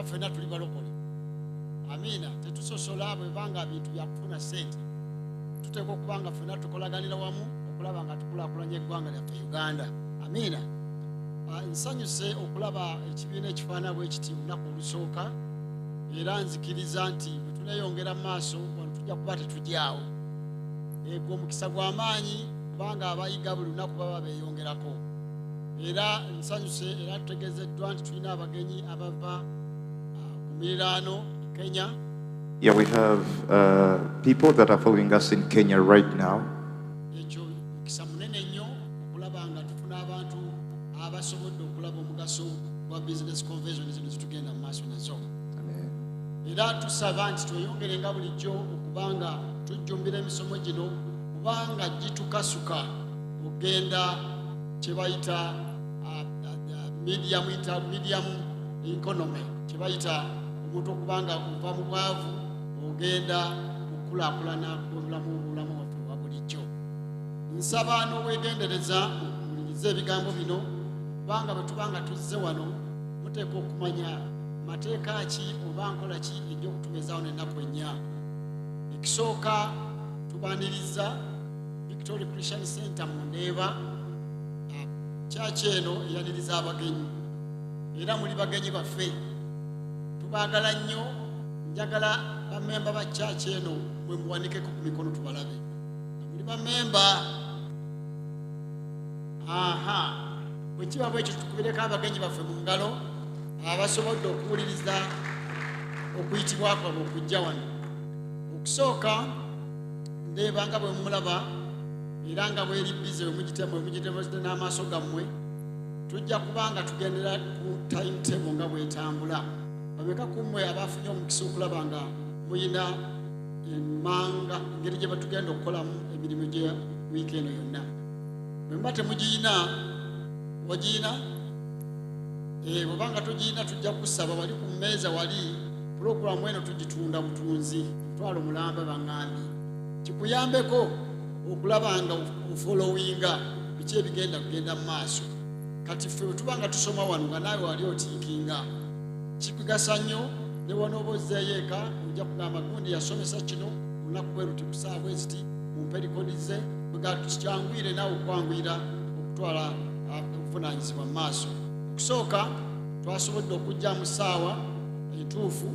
ffenna tuli balokole. Amiina, tetusosola bwe banga bintu bya kufuna ssente. Tuteekwa okubanga ffenna tukolaganira wamu okulaba nga tukulaakulanya eggwanga lyaffe Uganda. Amiina. Nsanyuse okulaba ekibiina ekifaanana bwe kiti olunaku olusooka, era nzikiriza nti bwe tuneeyongera mu maaso wano tujja kuba tetujjaawo. Gwe omukisa gw'amaanyi kubanga abayiga buli lunaku baba beeyongerako. Era nsanyuse era tutegeezeddwa nti tulina abagenyi abava ku miriraano Kenya. Yeah, we have people that are following us in Kenya right now. Ekyo mukisa munene nnyo okulaba nga tufuna abantu abasobodde okulaba omugaso gwa business conversion zino zitugenda mu maaso nazo. Era tusaba nti tweyongerenga bulijjo okubanga tujjumbira emisomo gino kubanga gitukasuka ogenda kye bayita medium economy, kye bayita omuntu okubanga ova mu bwavu ogenda okukulaakulana obulamu waffe obwa bulijjo. Nsaba n'obwegendereza muwulirize ebigambo bino kubanga bwe tubanga tuzze wano muteekwa okumanya mateeka ki oba nkola ki egy'okutumizaawo n'ennaku ennya. Ekisooka tubaaniriza Victoria Christian Center mu Ndeeba, kyaki eno eyaniriza abagenyi era muli bagenyi baffe, tubaagala nnyo. Njagala bammemba ba kyaki eno mwe muwanikeko ku mikono tubalabe muli bammemba. Bwe kiba bwe ekyo tukubireko abagenyi baffe mu ngalo abasobodde okuwuliriza okuyitibwa kwabwe okujja wano. Okusooka ndeeba nga bwe mulaba era nga bweri bize mugitemoze n'amaaso gammwe, tujja kubanga tugendera ku timetable nga bwetambula. Bameka ku mmwe abafunye omukisa okulaba nga muyina emmanga engeri gye batugenda okukolamu emirimu gye wiiki eno yonna. Bwe muba temugiyina wagiyina bwebanga tugiyina tujja kusaba wali ku mmeeza wali pulogulamu eno tugitunda butunzi mutwalo mulamba baŋŋambi kikuyambeko okulaba nga ofolowinga biki ebigenda kugenda mu maaso. Kati ffe bwe tubanga tusoma wano nga naawe wali otinkinga kikugasa nnyo. Ne wano oba ozzeeyo eka ojja kugamba gundi yasomesa kino olunaku bwe luti kusaa bwe ziti mumpe likodi ze kyangwire naawe okwanguyira okutwala obuvunaanyizibwa mu maaso. Okusooka twasobodde okujja mu ssaawa entuufu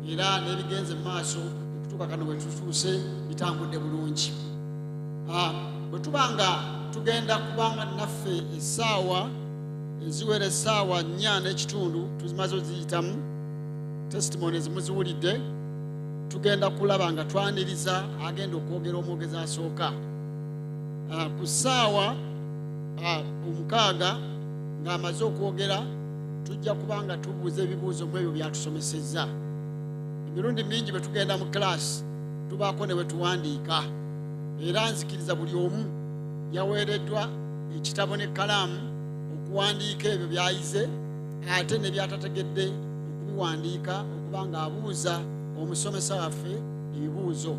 era n'ebigenze mu maaso okutuuka kano bwe tutuuse bitambudde bulungi. Bwe tubanga tugenda kubanga naffe essaawa eziwera essaawa 4 n'ekitundu tuzimaze oziyitamu testimony ezimuziwulidde, tugenda kulaba nga twaniriza agenda okwogera omwogezi asooka. Ku ssaawa 6 ng'amaze okwogera tujja kubanga tubuuza ebibuuzo mu ebyo byatusomesezza. Emirundi mingi bwe tugenda mu class tubaako ne bwe tuwandiika, era nzikiriza buli omu yaweereddwa ekitabo n'ekkalaamu okuwandiika ebyo by'ayize ate ne byatategedde okubiwandiika okubanga abuuza omusomesa waffe ebibuuzo.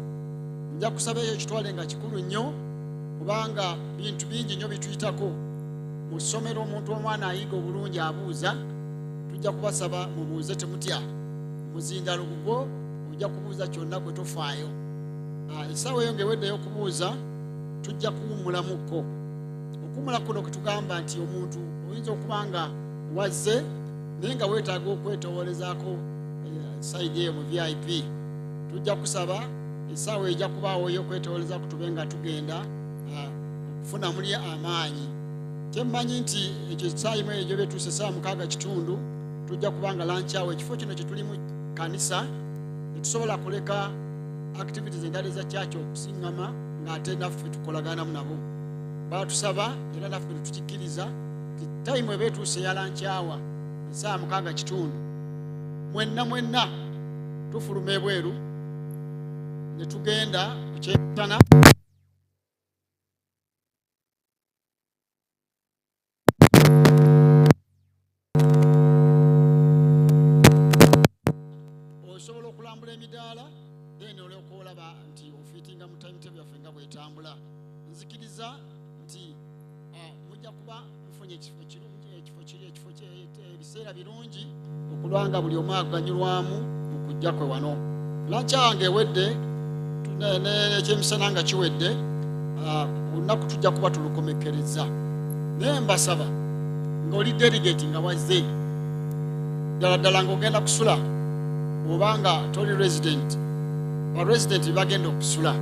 Nja kusaba eyo kitwale nga kikulu nnyo kubanga bintu bingi nnyo bituyitako. Mu ssomero omuntu omwana ayiga obulungi abuuza, tujja kubasaba mubuuze temutya. Muzinda lubugo ojja kubuuza kyonna gwe tofaayo. Essaawa eyo ng'eweddeyo okubuuza tujja kuwummulamuko. Okuwummula kuno kwe tugamba nti omuntu oyinza okuba nga wazze naye nga weetaaga okwetoowolezaako sayidi eyo mu VIP. Tujja kusaba essaawa ejja kubaawo ey'okwetoowolezaako tube nga tugenda okufuna muli amaanyi. Kyemmanyi nti ekyo essaayimu egyo betuuse essaawa 6:30 tujja kubanga lanch hour. Ekifo kino kye tuli mu kanisa netusobola kuleka activities endala eza kyaki okusiŋŋama ng'ate naffe tukolaganamu nabo. Baatusaba era naffe netukikkiriza ti tayimu eba etuuse ya lanch hour essaawa 6:30 mwenna tufuluma ebweru ne tugenda ku kyentana osobola okulambula emidaala then olyoka olaba nti ofiitinga mu timetable yaffe nga bwetambula. Nzikiriza nti mujja kuba mufunye ekifo kirungi, ekifo biseera birungi okulwanga buli omu aganyulwamu mu kujja kwe wano. Lancange ewedde ekyemisana nga kiwedde, olunaku tujja kuba tulukomekereza. Naye mbasaba ng'oli delegate nga wazze ddala ng'ogenda kusula obanga toli resident, abaresidenti bagenda okusula.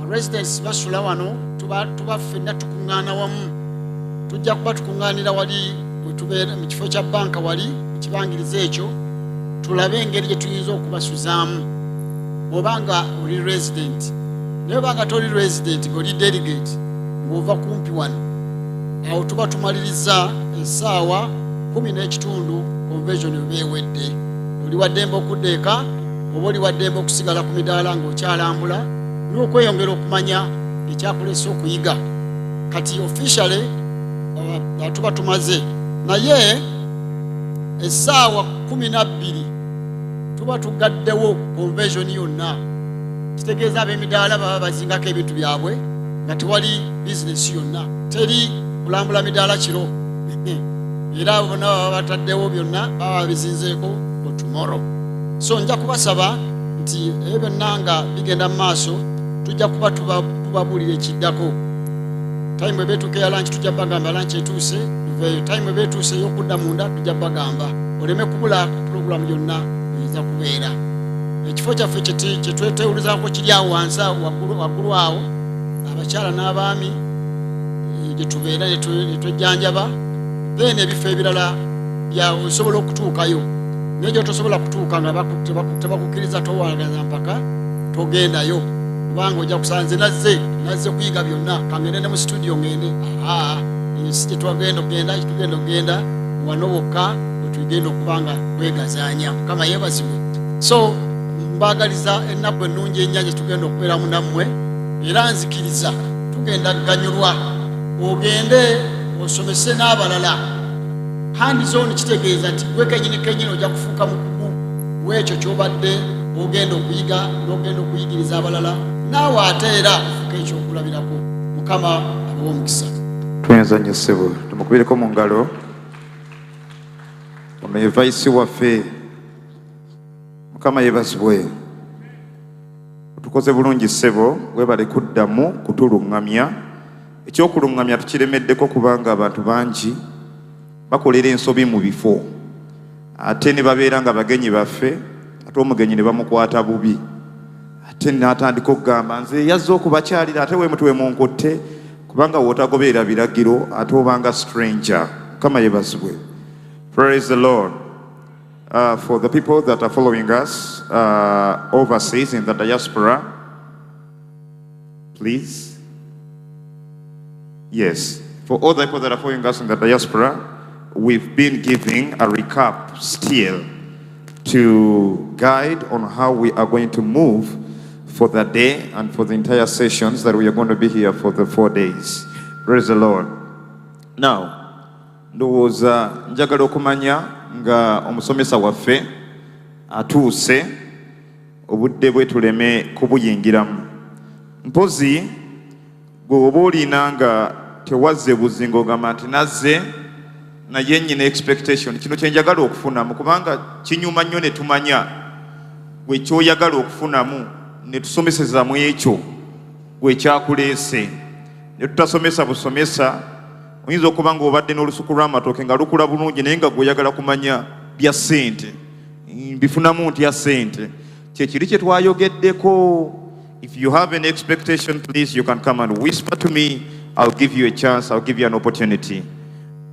Abaresidents basula wano, tuba ffenna tukuŋŋaana wamu. Tujja kuba tukuŋŋaanira wali we tubeera mu kifo kya banka wali mu kibangiriza ekyo, tulabe engeri gye tuyinza okubasuzaamu obanga oli resident. Naye obanga toli resident ng'oli delegate ng'ova kumpi wano, awo tuba tumaliriza essaawa 10:30 convention eba ewedde. Oli waddembe okudda eka oba oli waddembe okusigala ku midaala ng'okyalambula n'okweyongera okumanya ekyakulesa okuyiga. Kati officially tuba tumaze, naye essaawa 12 tuba tugaddewo convention yonna. Kitegeeza ab'emidaala baba bazingako ebintu byabwe nga tewali bizinesi yonna, teri kulambula midaala kiro era abo bonna baba bataddewo byonna baba bizinzeeko for tomorrow. So nja kubasaba nti byonna nga bigenda mu maaso tujja kuba tubabuulira ekiddako. Time bwe beetuuka ya lanchi tujja bagamba lanchi etuuse, tuveeyo. Time bwe beetuuse ey'okudda munda tujja bagamba, oleme kubula pulogulamu yonna eyinza kubeera. Ekifo kyaffe kye twetewulizaako kiri awo wansi waggulu awo, abakyala n'abaami gye tubeera ne twejjanjaba. Then ebifo ebirala byawe osobola okutuukayo, naye gy'otosobola kutuuka nga tebakukkiriza towagaza mpaka togendayo, kubanga ojja kusanze nazze kuyiga byonna, kangende ne mu studio ngende. Si gye tugenda okugenda wano wokka bwe tugenda okubanga kwegazaanya. Mukama yeebazibwe. So mbaagaliza ennaku ennungi ennya gye tugenda okubeeramu nammwe, era nzikiriza tugenda kuganyulwa. Ogende osomese n'abalala. Hand zone kitegeeza nti gwe kennyini ojja kufuuka mukugu w'ekyo ky'obadde ogenda okuyiga n'ogenda okuyigiriza abalala, naawe ate era ofuuka ekyokulabirako. Mukama abawe omukisa. Twenzanye ssebo, tumukubireko mu ngalo. Ono ye vayisi waffe. Mukama yeebazibwe. Tukoze bulungi ssebo, weebale kuddamu kutuluŋŋamya. Ekyokuluŋŋamya tukiremeddeko kubanga abantu bangi bakolera ensobi mu bifo, ate ne babeera nga bagenyi baffe, ate omugenyi ne bamukwata bubi, ate n'atandika okugamba nze yazze okubakyalira ate weemutwe munkotte, kubanga wootagoberera biragiro ate obanga stranger. Mukama yeebazibwe. Praise the Lord. For the people that are following us overseas in the diaspora, please. Yes, for all the people that are following us in the diaspora, we've been giving a recap still to guide on how we are going to move for the day and for the entire sessions that we are going to be here for the 4 days. Praise the Lord. Now, ndowooza njagala okumanya nga omusomesa waffe atuuse, obudde bwe tuleme kubuyingiramu. Mpozi gwe oba olina nga tewazze buzingo gamba nti nazze naye nnyina expectation, kino kyenjagala okufunamu, kubanga kinyuma nnyo ne tumanya gwe kyoyagala okufunamu ne tusomeseza mu ekyo gwe kyakuleese. Ne tutasomesa busomesa, oyinza okuba nga obadde n'olusuku lw'amatooke nga lukula bulungi naye nga gweoyagala kumanya bya ssente, bifunamu ntya ssente. Kyekiri kye twayogeddeko. If you have an expectation, please, you can come and whisper to me. I'll give you a chance. I'll give you an opportunity.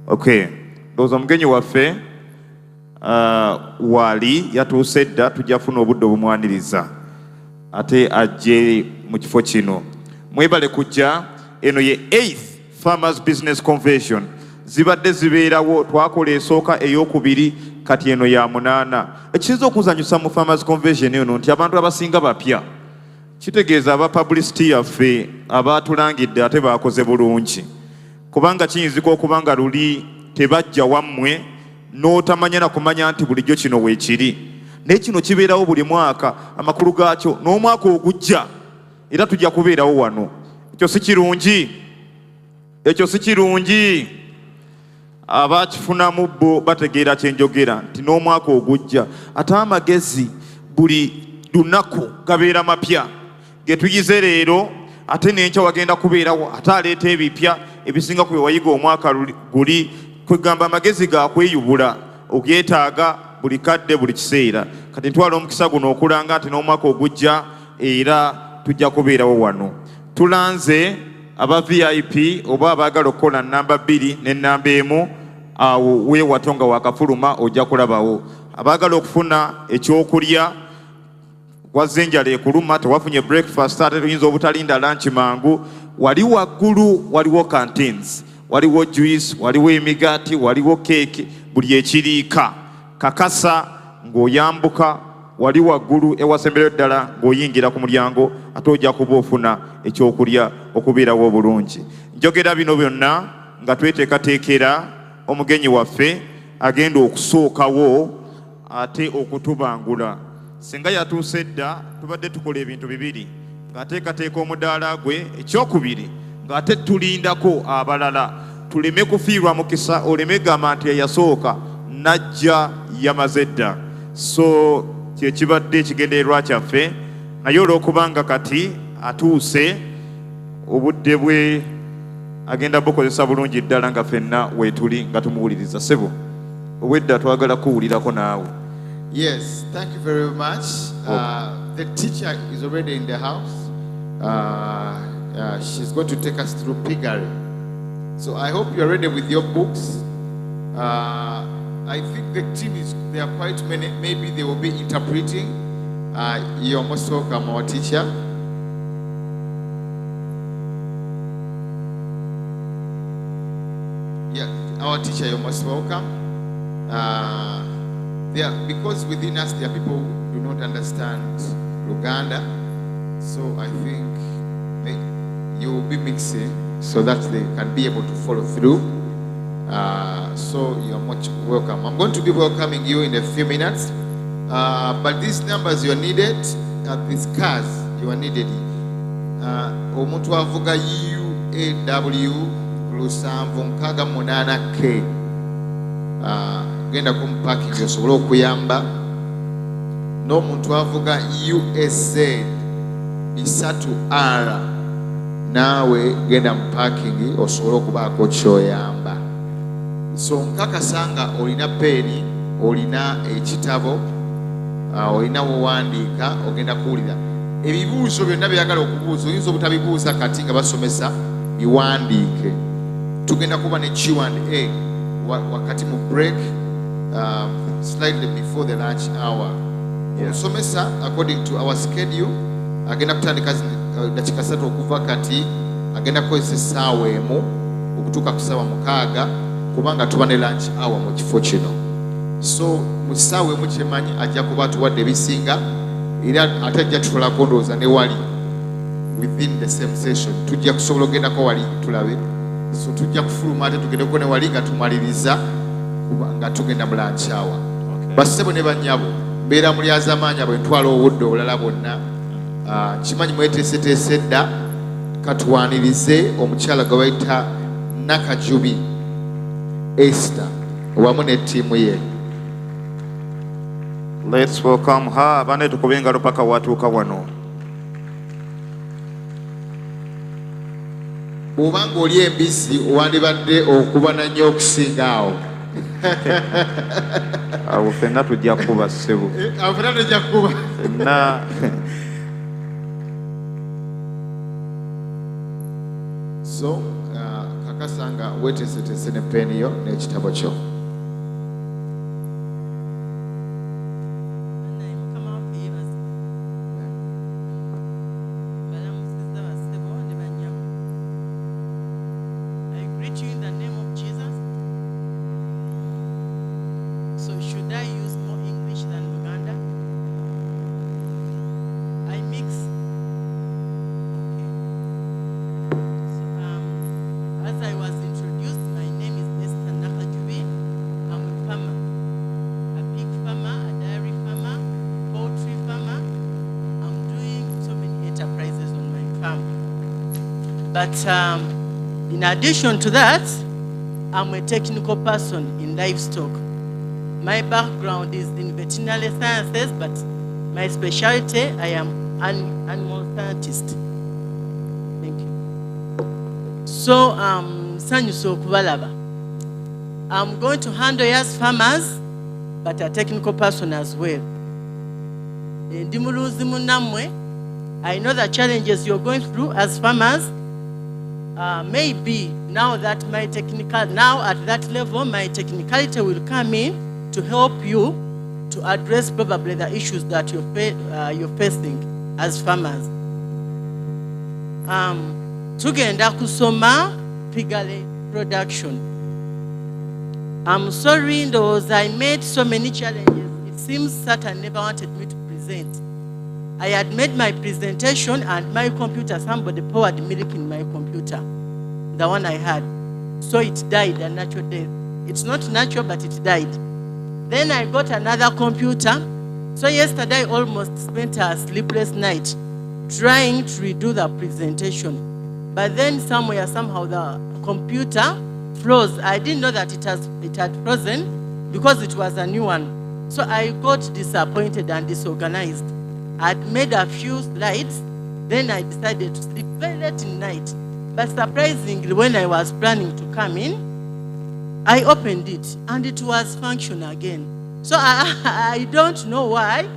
Okay. Those omugenyi waffe wali yatuuse dda, tujja funa obudde obumwaniriza ate ajje mu kifo kino. Mwebale kujja. Eno ye 8th Farmers Business Convention. Zibadde zibeerawo, twakola esooka ey'okubiri, kati eno ya 8. Ekisinza okuzanyusa mu Farmers Convention eno nti abantu abasinga bapya. Kitegeeza aba publicity yaffe abaatulangidde ate baakoze bulungi, kubanga kiyinzika okuba nga luli tebajja wammwe n'otamanya na kumanya nti bulijjo kino weekiri, naye kino kibeerawo buli mwaka, amakulu gaakyo n'omwaka ogujja era tujja kubeerawo wano. Ekyo si kirungi? Ekyo si kirungi? abakifunamu bo bategeera kyenjogera nti n'omwaka ogujja ate amagezi buli lunaku gabeera mapya ge tuyize leero ate n'enkya wagenda kubeerawo ate aleeta ebipya ebisinga ku bye wayiga omwaka guli kwegamba amagezi gakweyubula ogeetaaga buli kadde buli kiseera kati ntwala omukisa guno okulanga nti n'omwaka ogujja era tujja kubeerawo wano tulanze aba VIP oba abaagala okukola namba 2 ne namba 1 awo weewato nga wakafuluma ojja kulabawo abaagala okufuna ekyokulya wazze enjala ekuluma tewafunye breakfast ate tuyinza obutalinda lunch mangu wali waggulu waliwo canteens waliwo juice waliwo emigaati waliwo keeki buli ekiriika kakasa ng'oyambuka wali waggulu ewasembereyo ddala ng'oyingira ku mulyango ate ojja kuba ofuna ekyokulya okubeerawo obulungi njogera bino byonna nga tweteekateekera omugenyi waffe agenda okusookawo ate okutubangula singa yatuuse dda tubadde tukola ebintu bibiri ng'ateekateeka omudaala gwe ekyokubiri ng'ate tulindako abalala tuleme kufiirwa mukisa oleme gamba nti eyasooka najja yamaze dda so kyekibadde ekigendererwa kyaffe naye olw'okubanga kati atuuse obudde bwe agenda bukozesa bulungi ddala nga ffenna weetuli nga tumuwuliriza ssebo obwedda twagala kuwulirako naawe. Yes, thank you very much. The teacher is already in the house. She's going to take us through piggery. So I hope you're ready with your books. I think the team there are quite many. Maybe they will be interpreting. You're most welcome, our teacher. Yeah, our teacher, you're most welcome. Because within us there are people who do not understand Luganda, so I think you will be mixing so that they can be able to follow through. So you're much welcome. I'm going to be welcoming you in a few minutes, but these numbers you are needed, these cars you are needed. Omuntu avuga UAW lusanvu nkaga munana K. Genda kumpakingi osobola okuyamba n'omuntu avuga USA 3R naawe genda mupakingi osobola okubaako kyoyamba. So nkakasanga olina peeni olina ekitabo olina wowandiika ogenda kuwulira ebibuuzo byonna byagala okubuuza oyinza obutabibuuza kati nga basomesa biwandiike. Tugenda kuba ne Q&A wakati mu break slightly before the lunch hour. Omusomesa according to our schedule agenda kutandika dakika 3 okuva kati agenda kukozesa essaawa emu okutuuka ku ssaawa 6 kubanga tuba ne lunch hour mu kifo kino. So mu ssaawa emu kyemanyi ajja kuba atuwadde ebisinga era ate ajja tutolako ndowooza ne wali within the same session tujja kusobola ogendako wali tulabe. So tujja kufuluma ate tugendeko ne wali nga tumaliriza nga tugenda mu lunch hour. Bassebo ne bannyabo mbeera mulyaza amaanyi abo ntwala obudde obulala bwonna. Kimanyi mweteeseteese dda katuwanirize omukyala gwe bayita Nakajubi Esther wamu ne ttiimu ye. Let's welcome her. Bane tukube engalo paka watuuka wano. Bw'obanga oli embisi wandibadde okuba na nnyo okusinga awo. Awo ffenna tujja kuba ssebo. Awo ffenna tujja kuba. Ffenna. So kakasanga weeteeseteese ne peeni yo n'ekitabo kyo. But in addition to that, I'm a technical person in livestock. My background is in veterinary sciences, but my specialty, I am an animal scientist. Thank you. So, Sanyuso Kubalaba. I'm going to handle you as farmers, but a technical person as well. I know the challenges you're going through as farmers. Maybe now that now at that level, my technicality will come in to help you to address probably the issues that you're facing as farmers. Tugenda kusoma Piglet production. I'm sorry, those I made so many challenges. It seems Satan never wanted me to present. I had made my presentation and my computer, somebody poured milk in my computer, the one I had. So it died a natural death. It's not natural, but it died. Then I got another computer. So yesterday I almost spent a sleepless night trying to redo the presentation. But then somehow the computer froze. I didn't know that it had frozen because it was a new one. So I got disappointed and disorganized. I'd made a few slides, then I decided to sleep very late in night. But surprisingly, when I was planning to come in, I opened it and it was functional again. So I don't know why,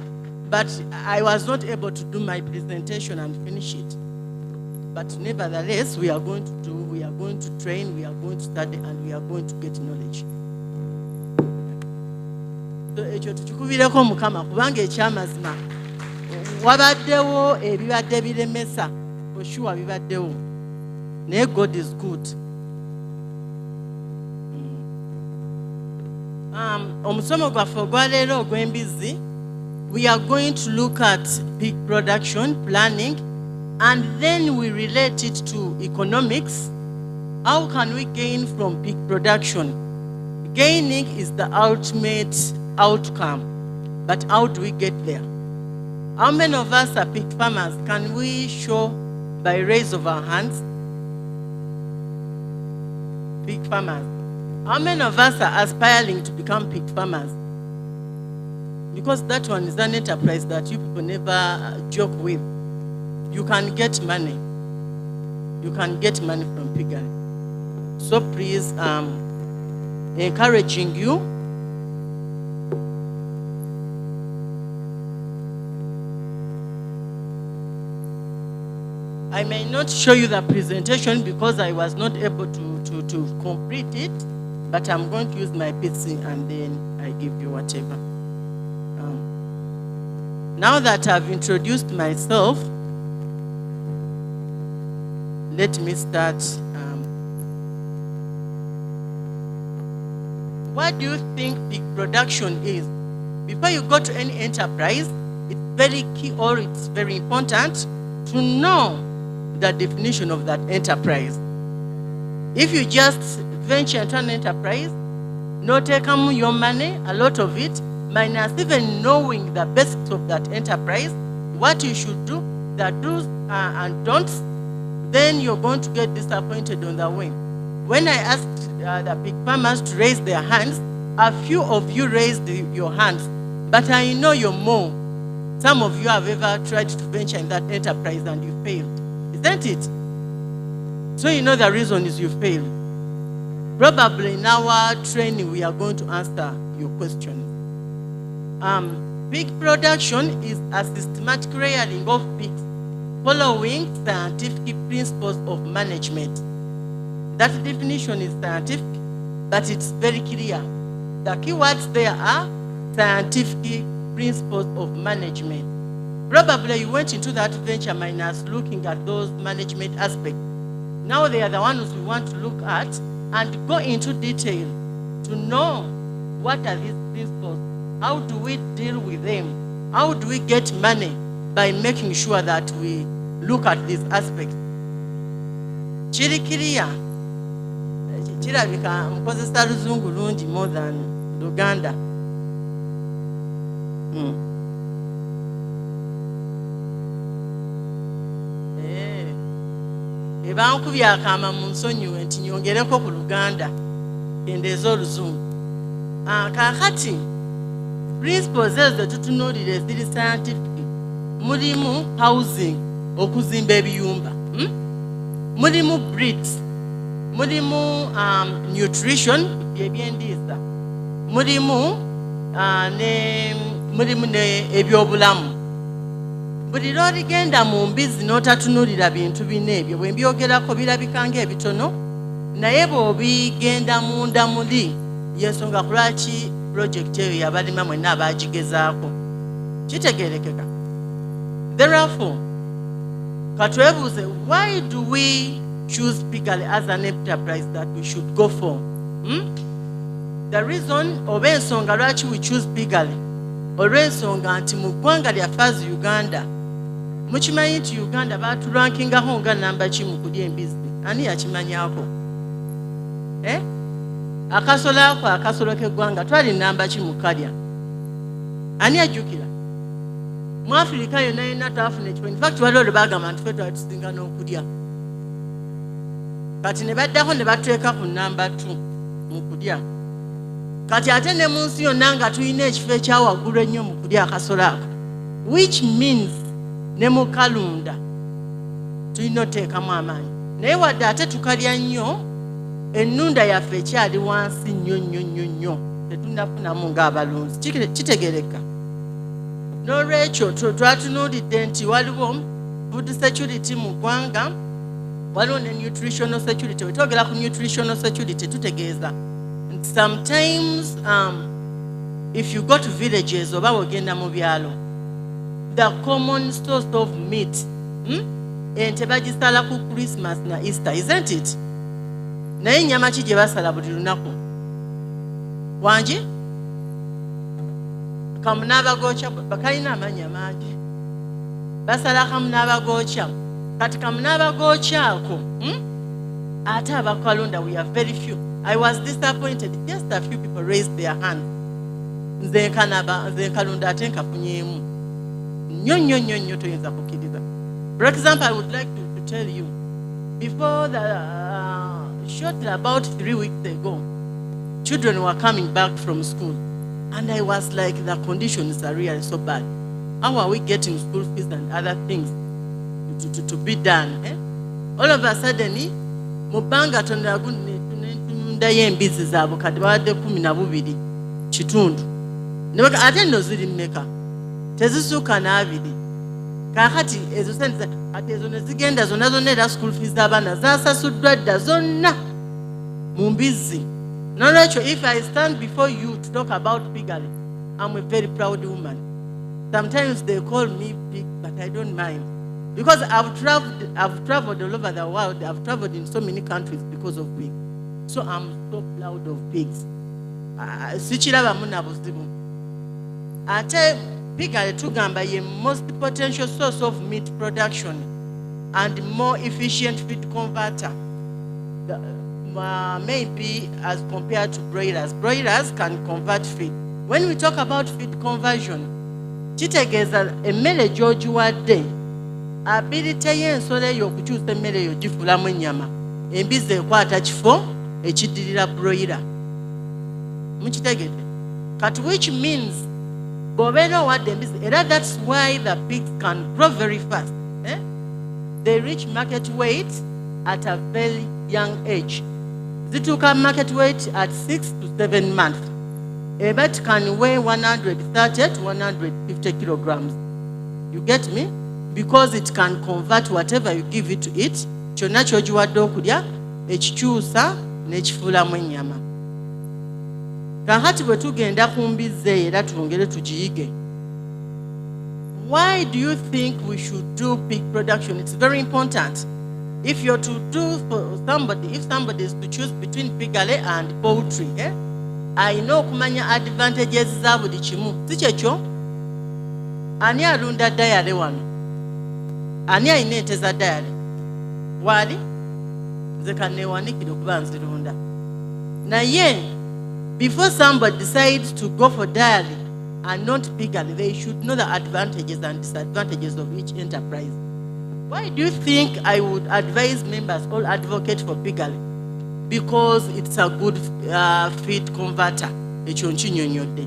but I was not able to do my presentation and finish it. But nevertheless, we are going to train, we are going to study, and we are going to get knowledge. So ekyo tukikubiireko Mukama kubanga ekyamazima wabaddewo ebibadde biremesa oshuwa bibaddewo naye God is good. Omusomo gwaffe ogwaleero ogw'embizi, we are going to look at pig production planning, and then we relate it to economics. How can we gain from pig production? Gaining is the ultimate outcome, but how do we get there? How many of us are pig farmers? Can we show by raise of our hands? Pig farmers. How many of us are aspiring to become pig farmers? Because that one is an enterprise that you people never joke with. You can get money. You can get money from Piglet. So please, encouraging you. I may not show you the presentation because I was not able to complete it, but I'm going to use my PC and then I give you whatever. Now that I've introduced myself, let me start. What do you think pig production is? Before you go to any enterprise, it's very key or it's very important to know the definition of that enterprise. If you just venture into an enterprise, no take your money, a lot of it, minus even knowing the basics of that enterprise, what you should do, the do's and don'ts, then you're going to get disappointed on the way. When I asked the pig farmers to raise their hands, a few of you raised your hands, but I know you're more. Some of you have ever tried to venture in that enterprise and you failed, isn't it? So you know the reason is you failed. Probably in our training we are going to answer your questions. Pig production is a systematic rearing of pigs following scientific principles of management. That definition is scientific, but it's very clear. The keywords there are scientific principles of management. Probably you went into that venture minus looking at those management aspects. Now they are the ones we want to look at and go into detail to know what are these principles, how do we deal with them, how do we get money by making sure that we look at these aspects. Chirikiria, chirabika mkozesa luzungu lungi more than Luganda. Ebankubya akama mu nsonyiwe nti nyongereko ku Luganda. kendeeza oluzungu. Kaakati principles ezo tutunuulira eziri scientific, mulimu housing, okuzimba ebiyumba, mulimu bricks, mulimu nutrition, ebyendiisa, mulimu ne ebyobulamu. Buli lw'oligenda mu mbizi n'otatunuulira bintu bino ebyo, bwe mbyogerako birabika ng'ebitono, naye bw'obigenda munda muli, y'ensonga ku lwaki pulojekiti eyo yabalima mwenna abaagigezaako. Kitegeerekeka. Therefore, katwebuuze, why do we choose Piglet as an enterprise that we should go for? The reason oba ensonga lwaki we choose Piglet, olw'ensonga nti mu ggwanga lyaffe as Uganda, mukimanyi nti Uganda baaturankingaho nga namba kimu kulya embizi. Ani yakimanyako? Akasolo ako akasolo k'eggwanga twali namba kimu kalya. Ani ajjukira? Mu Afirika yonna yonna twafuna ekifo. In fact waliwo lwe bagamba nti ffe twali tusinga n'okulya. Kati ne baddako ne batuteeka ku namba 2 mu kulya. Kati ate ne mu nsi yonna nga tulina ekifo ekyawaggulu ennyo mu kulya akasolo ako, which means ne mu kalunda tulina oteekamu amaanyi. Naye wadde ate tukalya nnyo, ennunda yaffe ekyali wansi nnyo, tetunnafunamu ng'abalunzi. Kitegereka. N'olwekyo twatunuulidde nti waliwo food security mu ggwanga, waliwo ne nutritional security. We twogera ku nutritional security tutegeeza nti sometimes if you go to villages oba wogenda mu byalo, the common source of meat, ente bagisala ku Christmas na Easter, isn't it? Naye nnyama ki gye basala buli lunaku? Wangi? Kamunaabagooca, bakalina amannya mangi. Basala kamunaabagooca. Kati kamunaabagooca ako, ate abakalunda we are very few. I was disappointed. Just a few people raised their hands. Nze nkalunda ate nkafunyeemu. Nnyo toyinza kukkiriza. For example, I would like to tell you, before shortly about 3 weeks ago, children were coming back from school, and I was like, the conditions are really so bad. How are we getting school fees and other things to be done? All of a sudden, mubanga tundayo embizi zaabwe kati bawadde 12 kitundu. Ate nno ziri mmeka? Tezisuuka n'2. Kaakati ezo sente ate ezo ne zigenda zonna era school fees z'abaana zaasasuddwa dda zonna mu mbizi. N'olwekyo if I stand before you to talk about Piglet, I'm a very proud woman. Sometimes they call me pig, but I don't mind. Because I've traveled all over the world. I've traveled in so many countries because of pigs. So I'm so proud of pigs. Sichirabamu na buzibu. Ate Piglet tugamba ye most potential source of meat production and more efficient feed converter. Maybe as compared to broilers. Broilers can convert feed. When we talk about feed conversion, kitegeeza emmere gy'ogiwadde, ability y'ensolo eyo okukyusa emmere eyo gifulamu ennyama, embizi ekwata kifo ekiddirira broiler. Mukitegedde? Kati which means bw'obeera owadde embizi, era that's why the pigs can grow very fast. They reach market weight at a very young age. Zituuka market weight at 6 to 7 months. A bat can weigh 130 to 150 kilograms. You get me? Because it can convert whatever you give it to eat. Kyonna ky'ogiwadde okulya ekikyusa n'ekifuulamu ennyama. Kakati bwe tugenda ku mbizi era twongere tugiyige. Why do you think we should do pig production? It's very important. If you're to do for somebody, if somebody is to choose between Piglet and poultry, I know kumanya advantages za buli kimu. Si kyekyo? Ani alunda dayale wano? Ani alina ente za dayale? Wali? Nze kanneewanikira okuba nzirunda. Naye, before somebody decides to go for dairy and not Piglet, they should know the advantages and disadvantages of each enterprise. Why do you think I would advise members all advocate for Piglet? because it's a good feed converter. Ekyo nkinyonyodde.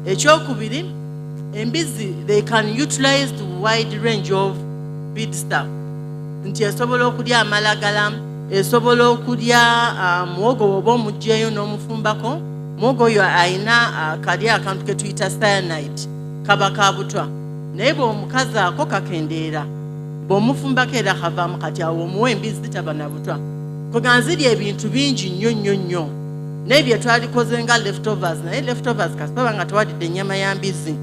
Ekyokubiri, embizi, they can utilize the wide range of feed stuff. Nti esobola okulya amalagala, esobola okulya muwogo oba omugyeyo n'omufumbako. Muwogo oyo ayina kali akantu ke tuyita cyanide, kaba ka butwa. Naye bw'omukazi ako kakendeera, bw'omufumbako era kavaamu kati awo omuwa embizi zitaba na butwa. Kwega zirya ebintu bingi nnyo. Naye bye twalikoze nga leftovers, naye leftovers kasitaba nga tewadidde ennyama ya mbizi.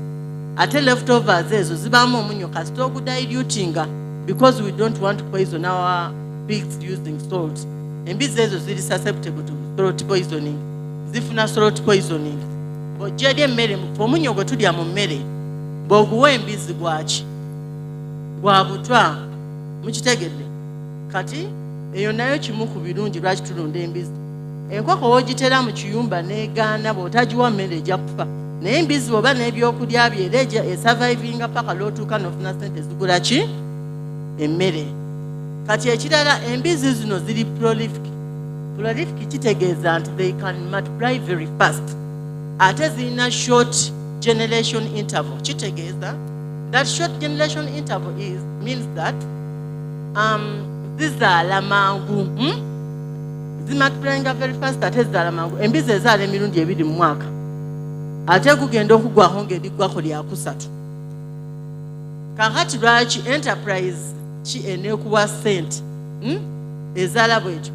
Ate leftovers ezo zibaamu omunyo kasita ogudilutinga because we don't want to poison our pigs using salt. Embizi ezo ziri susceptible to salt poisoning. Zifuna salt poisoning. Bw'ogyerya emmere, omunyo gwe tulya mu mmere, bw'oguwa embizi gwaki? Gwa butwa. Mukitegedde? Kati eyo nayo kimu ku birungi lwaki tulunda embizi. Enkoko w'ogitera mu kiyumba n'egaana bw'otagiwa mmere ejja kufa. Naye embizi oba n'ebyokulya bye era esurvivinga paka lw'otuuka n'ofuna ssente zigula ki? Emmere. Kati ekirala, embizi zino ziri prolific. Prolific kitegeeza nti they can multiply very fast. Ate zirina short generation interval. Kitegeeza that short generation interval means that zizaala mangu. Zimultiplying very fast ate zizaala mangu. Embizi ezaala emirundi 2 mu mwaka. Ate kugenda okugwaho ng'eriggwako lya 3. Kakati lwaki enterprise ki eneekuwa ssente ezaala bwekyo?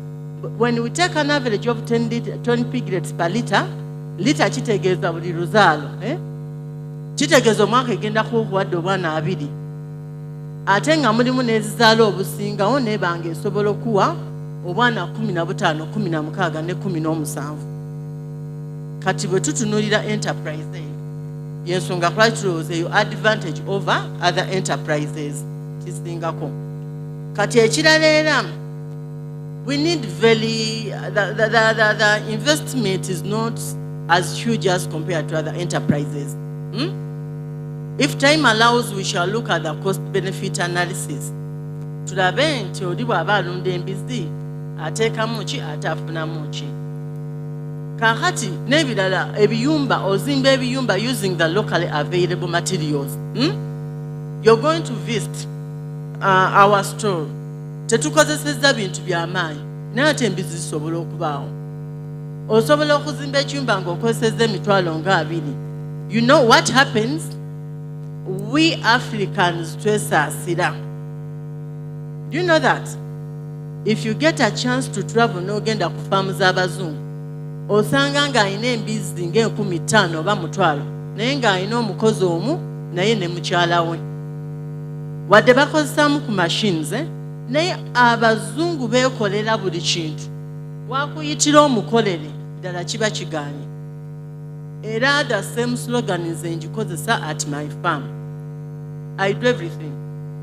When we take an average of 10 piglets per litre kitegeeza buli luzaalo. Kitegeeza omwaka egenda kuwadde obwana 2. Ate nga mulimu n'ezizaala obusingawo nebanga esobola okuwa obwana 15, 16 ne 17. Kati bwe tutunuulira enterprise eyo, yensonga lwaki tulowooza eyo advantage over other enterprises kisingako. Kati ekirala era, we need the investment is not as huge as compared to other enterprises. If time allows, we shall look at the cost-benefit analysis. Tulabe nti oli bw'aba alunda embizi ateekamu ki ate afunamu ki. Kakati n'ebirala, ebiyumba, ozimba ebiyumba using the locally available materials. You're going to visit our store. Tetukozesezza bintu by'amaanyi, naye ate embizi zisobola okubaawo. Osobola okuzimba ekiyumba ng'okozesezza emitwalo nga 2. You know what happens? We Africans twesaasira. Do you know that? If you get a chance to travel n'ogenda ku faamu z'abazungu, osanga ng'alina embizi nga 15 oba 20, naye ng'alina omukozi omu naye ne mukyala we. Wadde bakozesaamu ku machines, naye abazungu beekolera buli kintu. Wakuyitira omukolere, ddala kiba kigaanye. Era the same slogan nze ngikozesa at my farm. I do everything.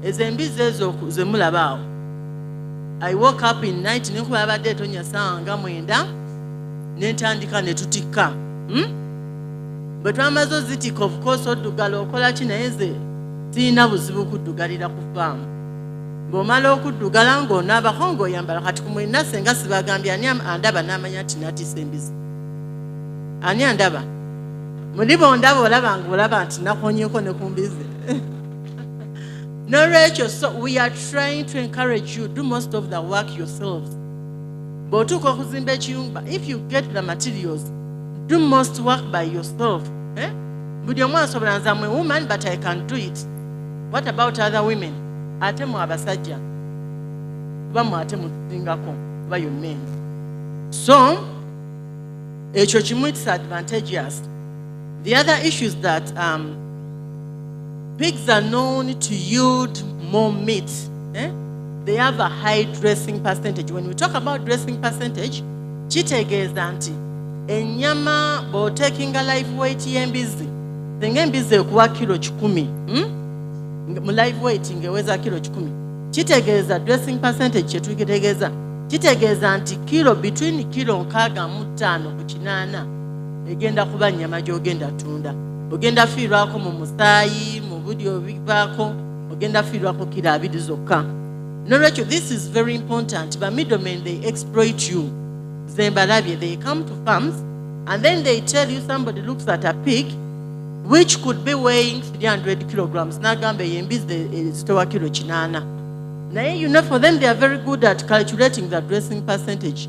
Ezo embizi ezo ze mulabaawo. I woke up in night nekuba abadde etonya ssaawa nga 9 n'entandika ne tutikka. Bwe twamaze ozitika, of course oddugala okola ki, naye nze sirina buzibu kuddugalira ku faamu. Bw'omala okuddugala ng'onaabako ng'oyambala. Kati ku mwenna senga sibagambye ani andaba n'amanya nti natiisa embizi. Ani andaba? Muli bondaba olaba nti nakonyeko ne ku mbizi. No, Rachel, so we are trying to encourage you, do most of the work yourselves. Bw'otuuka okuzimba ekiyumba, if you get the materials, do most work by yourself. Buli omu asobola nze am a woman, but I can do it. What about other women? Ate mu abasajja, kuba mu ate mutusingako, kuba you men. So, ekyo kimu it's advantageous. The other issue is that pigs are known to yield more meat. They have a high dressing percentage. When we talk about dressing percentage, kitegeeza nti ennyama bw'otekinga live weight y'embizi, singa embizi ekuwa kilo 10, mu live weight ngeweza kilo 10, kitegeeza dressing percentage kyekitegeeza. Kitegeeza nti between kilo 65 ku 8 egenda kuba nnyama gy'ogenda tunda. Ogenda fiirwako mu musaayi, mu budi obivaako, ogenda fiirwako kilo 2 zokka. No, Rachel, this is very important. But middlemen, they exploit you. zembalabye. They come to farms and then they tell you, somebody looks at a pig which could be weighing 300 kilograms. Nagambe yembize stowa kilo chinana. Now, for them, they are very good at calculating the dressing percentage.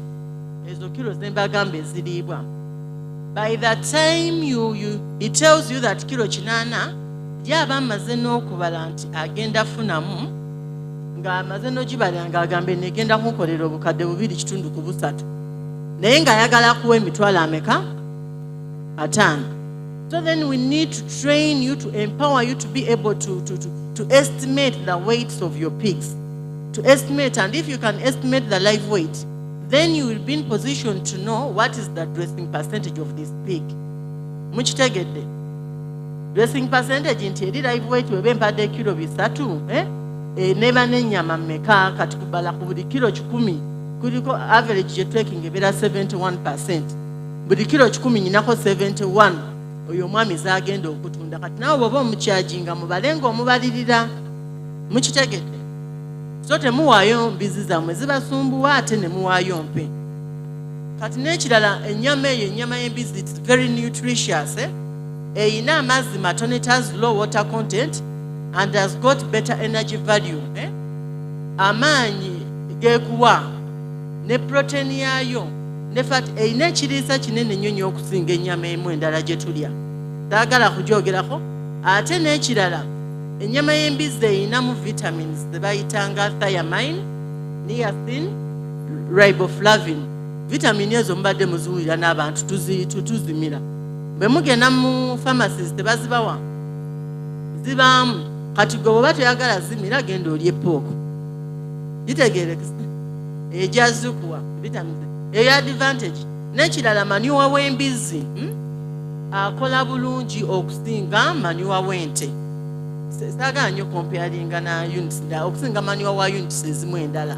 By the time he tells you that kilo chinana, yaba mazeno kubalanti agenda funamu nga mazeno jibale nga agambe negenda kukolera obukadde bubiri kitundu ku busatu naye nga ayagala kuwa emitwalo ameka atano. So then we need to train you, to empower you to be able to estimate the weights of your pigs, to estimate, and if you can estimate the live weight, then you will be in position to know what is the dressing percentage of this pig. Mukitegedde? Dressing percentage nti eri live weight webe mpadde kilo bisatu neba n'ennyama mmeka kati kubala ku buli kilo 10 kuliko average je tracking ebera 71%. Buli kilo 10 nyinako 71 oyo mwami zagenda okutunda. Kati nawe bwoba omukyajinga mubalenga omubalirira. Mukitegedde? So temuwaayo mbizi zammwe zibasumbuwa ate ne muwaayo mpe. Kati n'ekirala ennyama eyo, ennyama y'embizi, it's very nutritious. Eyina amazzi matono, it has low water content and has got better energy value. Amaanyi gekuwa ne protein yayo ne fat eyina ekiriisa kinene nnyo nnyo okusinga ennyama emu endala gye tulya. Saagala kugyogerako. Ate n'ekirala ennyama y'embizi eyinamu vitamins ze bayitanga thiamine, niacin, riboflavin. Vitamini ezo mubadde muziwulira n'abantu tuzimira. Bwe mugenda mu pharmacies tebazibawa. Zibaamu. Kati gwe bw'oba toyagala zimira genda olye pooko. Gitegeerekese? Ejazikuwa vitamins. Eyo advantage. N'ekirala manure w'embizi akola bulungi okusinga manure w'ente. Saagala nnyo comparinga na units endala, okusinga manure wa units ezimu endala.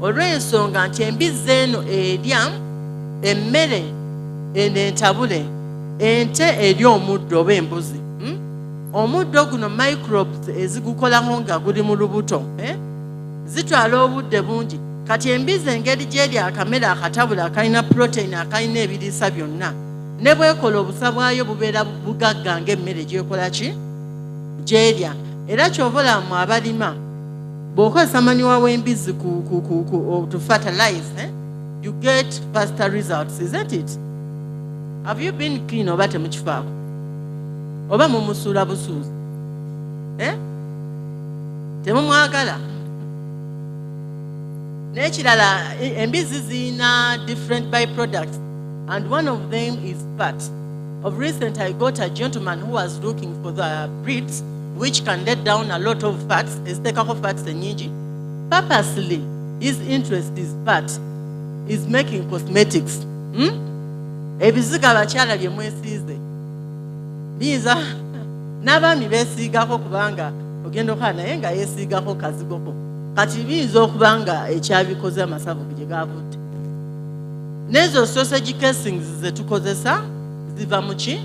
Olw'ensonga nti embizi eno erya emmere entabule, ente erya omuddo oba embuzi. Omuddo guno microbes ezigukolako nga guli mu lubuto zitwala obudde bungi. Kati embizi engeri gy'erya akamere akatabula akalina protein akalina ebiriisa byonna, ne bwekola obusa bwayo bubeera bugagga ng'emmere gy'ekola ki gy'erya. Era ky'ova olamu abalima bw'okozesa manure w'embizi to fertilize, you get faster results, isn't it? Have you been keen oba temukifaako? Oba mumusuula busuuzi? Temumwagala? N'ekirala embizi ziyina different byproducts and one of them is fat. Of recent I got a gentleman who was looking for the breeds which can let down a lot of fats, eziteekako fats ennyingi. Purposely his interest is fat, is making cosmetics. Ebiziga abakyala bye mwesiize biza n'abaami beesiigako kubanga ogenda okola naye nga yeesiigako kazigoko. Kati biza okubanga ekyabikoze amasavu gye gaavudde. N'ezo sausage casings ze tukozesa ziva mu ki?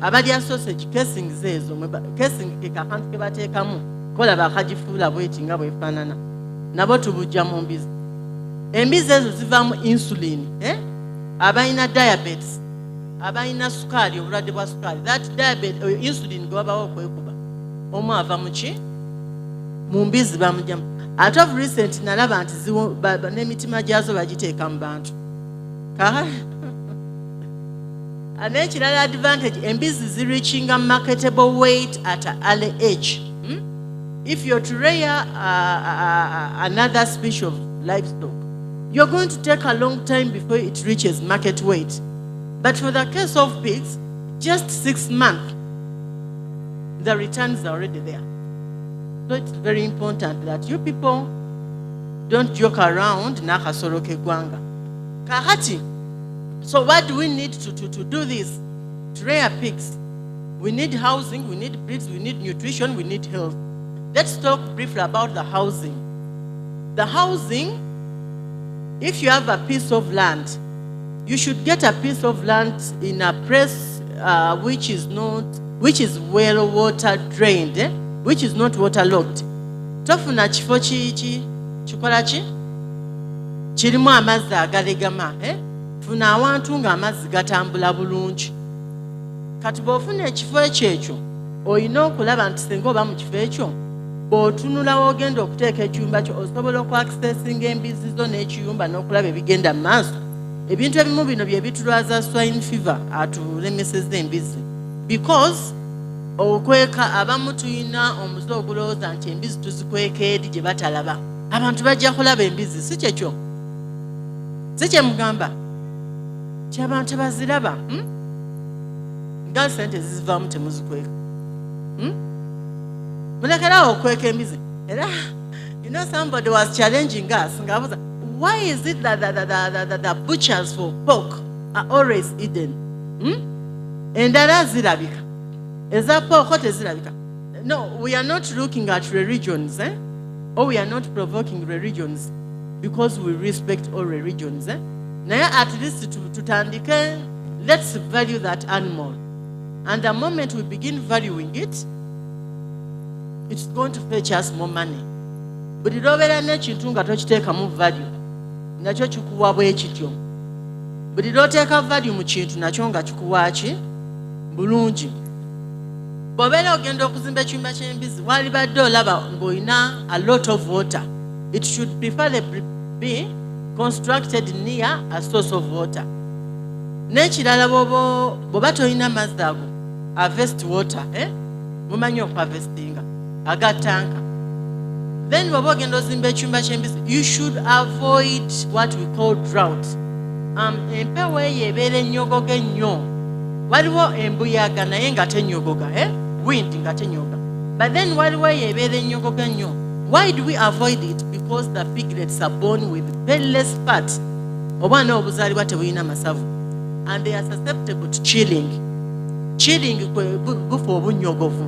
Abalya sausage casings ezo, casing ke kakantu ke bateekamu kola bakagifuula bweti nga bwefaanana, nabo tubujja mu mbizi. Embizi ezo zivaamu insulin. Abalina diabetes, abalina sukaali, obulwadde bwa sukaali, that diabetes insulin gwe babawo okwekuba omu ava mu ki? Mu mbizi bamugyamu. Ate of recent nalaba nti n'emitima gyazo bagiteeka mu bantu. N'ekirala advantage, embizi zirichinga marketable weight at an early age. If you're to rear another species of livestock, you're going to take a long time before it reaches market weight. But for the case of pigs, just 6 months, the returns are already there. So it's very important that you people don't joke around nakasolo kegwanga. Kahati. So what do we need to do this? To rear pigs. We need housing, we need breeds, we need nutrition, we need health. Let's talk briefly about the housing. The housing, if you have a piece of land, you should get a piece of land in a place which is well water drained, which is not waterlogged. Tofuna kifo kiki chikola ki kirimu amazzi agalegama, funa awantu ng'amazzi gatambula bulungi. Kati bw'ofuna ekifo ekyo olina okulaba nti singa oba mu kifo ekyo bw'otunula w'ogenda okuteeka ekiyumba kyo osobola okwakisesinga embizzi zo n'ekiyumba n'okulaba ebigenda mu maaso. Ebintu ebimu bino bye bitulwaza swine fever atulemeseza embizzi, because okweka abamu tuyina omuze ogulowooza nti embizzi tuzikweka eri gye batalaba. Abantu bajja kulaba embizzi, si kyekyo, si kye mugamba ti abantu tebaziraba. Nga sente zizivaamu temuzikweka. Mulekerawo okweka embizzi. Era somebody was challenging us ng'abuuza, why is it that the butchers for pork are always hidden? Endala zirabika, eza pork tezirabika. No, we are not looking at religions, or we are not provoking religions, because we respect all religions. Now at least tutandike, let's value that animal. And the moment we begin valuing it, it's going to fetch us more money. Buli lw'obeera n'ekintu nga tokiteekamu value, nakyo kikuwa bwe kityo. Buli lw'oteeka value mu kintu nakyo nga kikuwa ki bulungi. Bw'obeera ogenda okuzimba ekiyumba ky'embizzi, walibadde olaba ng'olina a lot of water. It should preferably be constructed near a source of water. N'ekirala bw'oba tolina mazzi ago, harvest water, mumanyi okuharvestinga, agatanka. Then bw'oba ogenda ozimba ekiyumba ky'embizzi, you should avoid what we call drought. Empewo eyo ebeera ennyogoga ennyo. Waliwo embuyaga naye nga tenyogoga, wind nga tenyoga. But then waliwo eyo ebeera ennyogoga ennyo. Why do we avoid it? Because the piglets are born with very less fat. Obwana obuzaalibwa tebulina masavu. And they are susceptible to chilling. Chilling bufa obunnyogovu.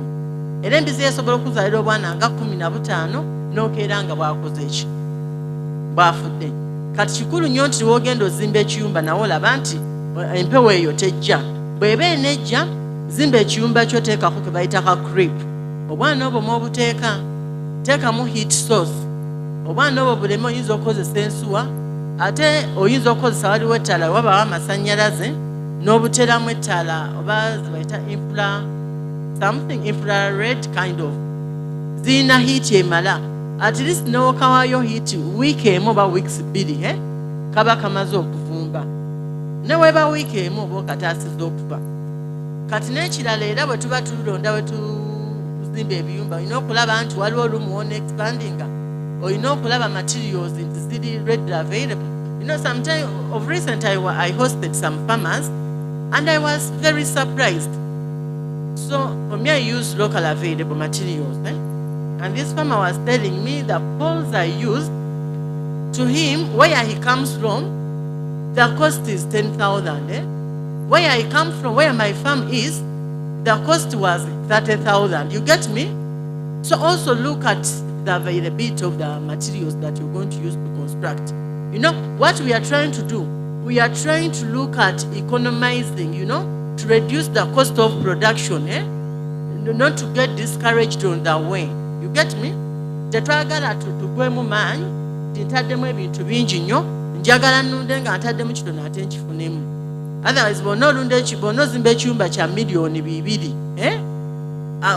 Era embizzi esobola okuzaalira obwana nga 15 n'okeera nga bwakoze eki, bwafudde. Kati kikulu nnyo nti w'ogenda ozimba ekiyumba nawe olaba nti empewo eyo tejja. Bw'eba enejja, zimba ekiyumba kyo teekako ke bayita ka creep. Obwana obwo mw'obuteeka, teekamu heat source. Obwana obwo buleme oyinza okukozesa ensuwa, ate oyinza okukozesa waliwo ettala wabaawo amasannyalaze n'obuteramu ettala oba zibayita infrared kind of. Zirina heat emala. At least n'okawaayo heat wiiki emu oba weeks 2, kaba kamaze okuvumba. Ne weba wiiki emu oba okataasizza okufa. Kati n'ekirala era bwe tuba tulonda we tuzimba ebiyumba, olina okulaba nti waliwo olumu on expanding. Olina okulaba materials nti ziri readily available. Sometime of recent I hosted some farmers and I was very surprised. So for me, I use local available materials. And this farmer was telling me the poles I used, to him, where he comes from, the cost is 10,000. Where I come from, where my farm is, the cost was 30,000. You get me? So also look at the availability of the materials that you're going to use to construct. What we are trying to do, we are trying to look at economizing, to reduce the cost of production, not to get discouraged on the way. You get me? Tetwagala tugwemu maanyi, tintaddemu ebintu bingi nnyo, njagala nnunde nga ntaddemu kitono ate nkifunemu. Otherwise, bw'onoozimba ekiyumba kya miliyoni 2,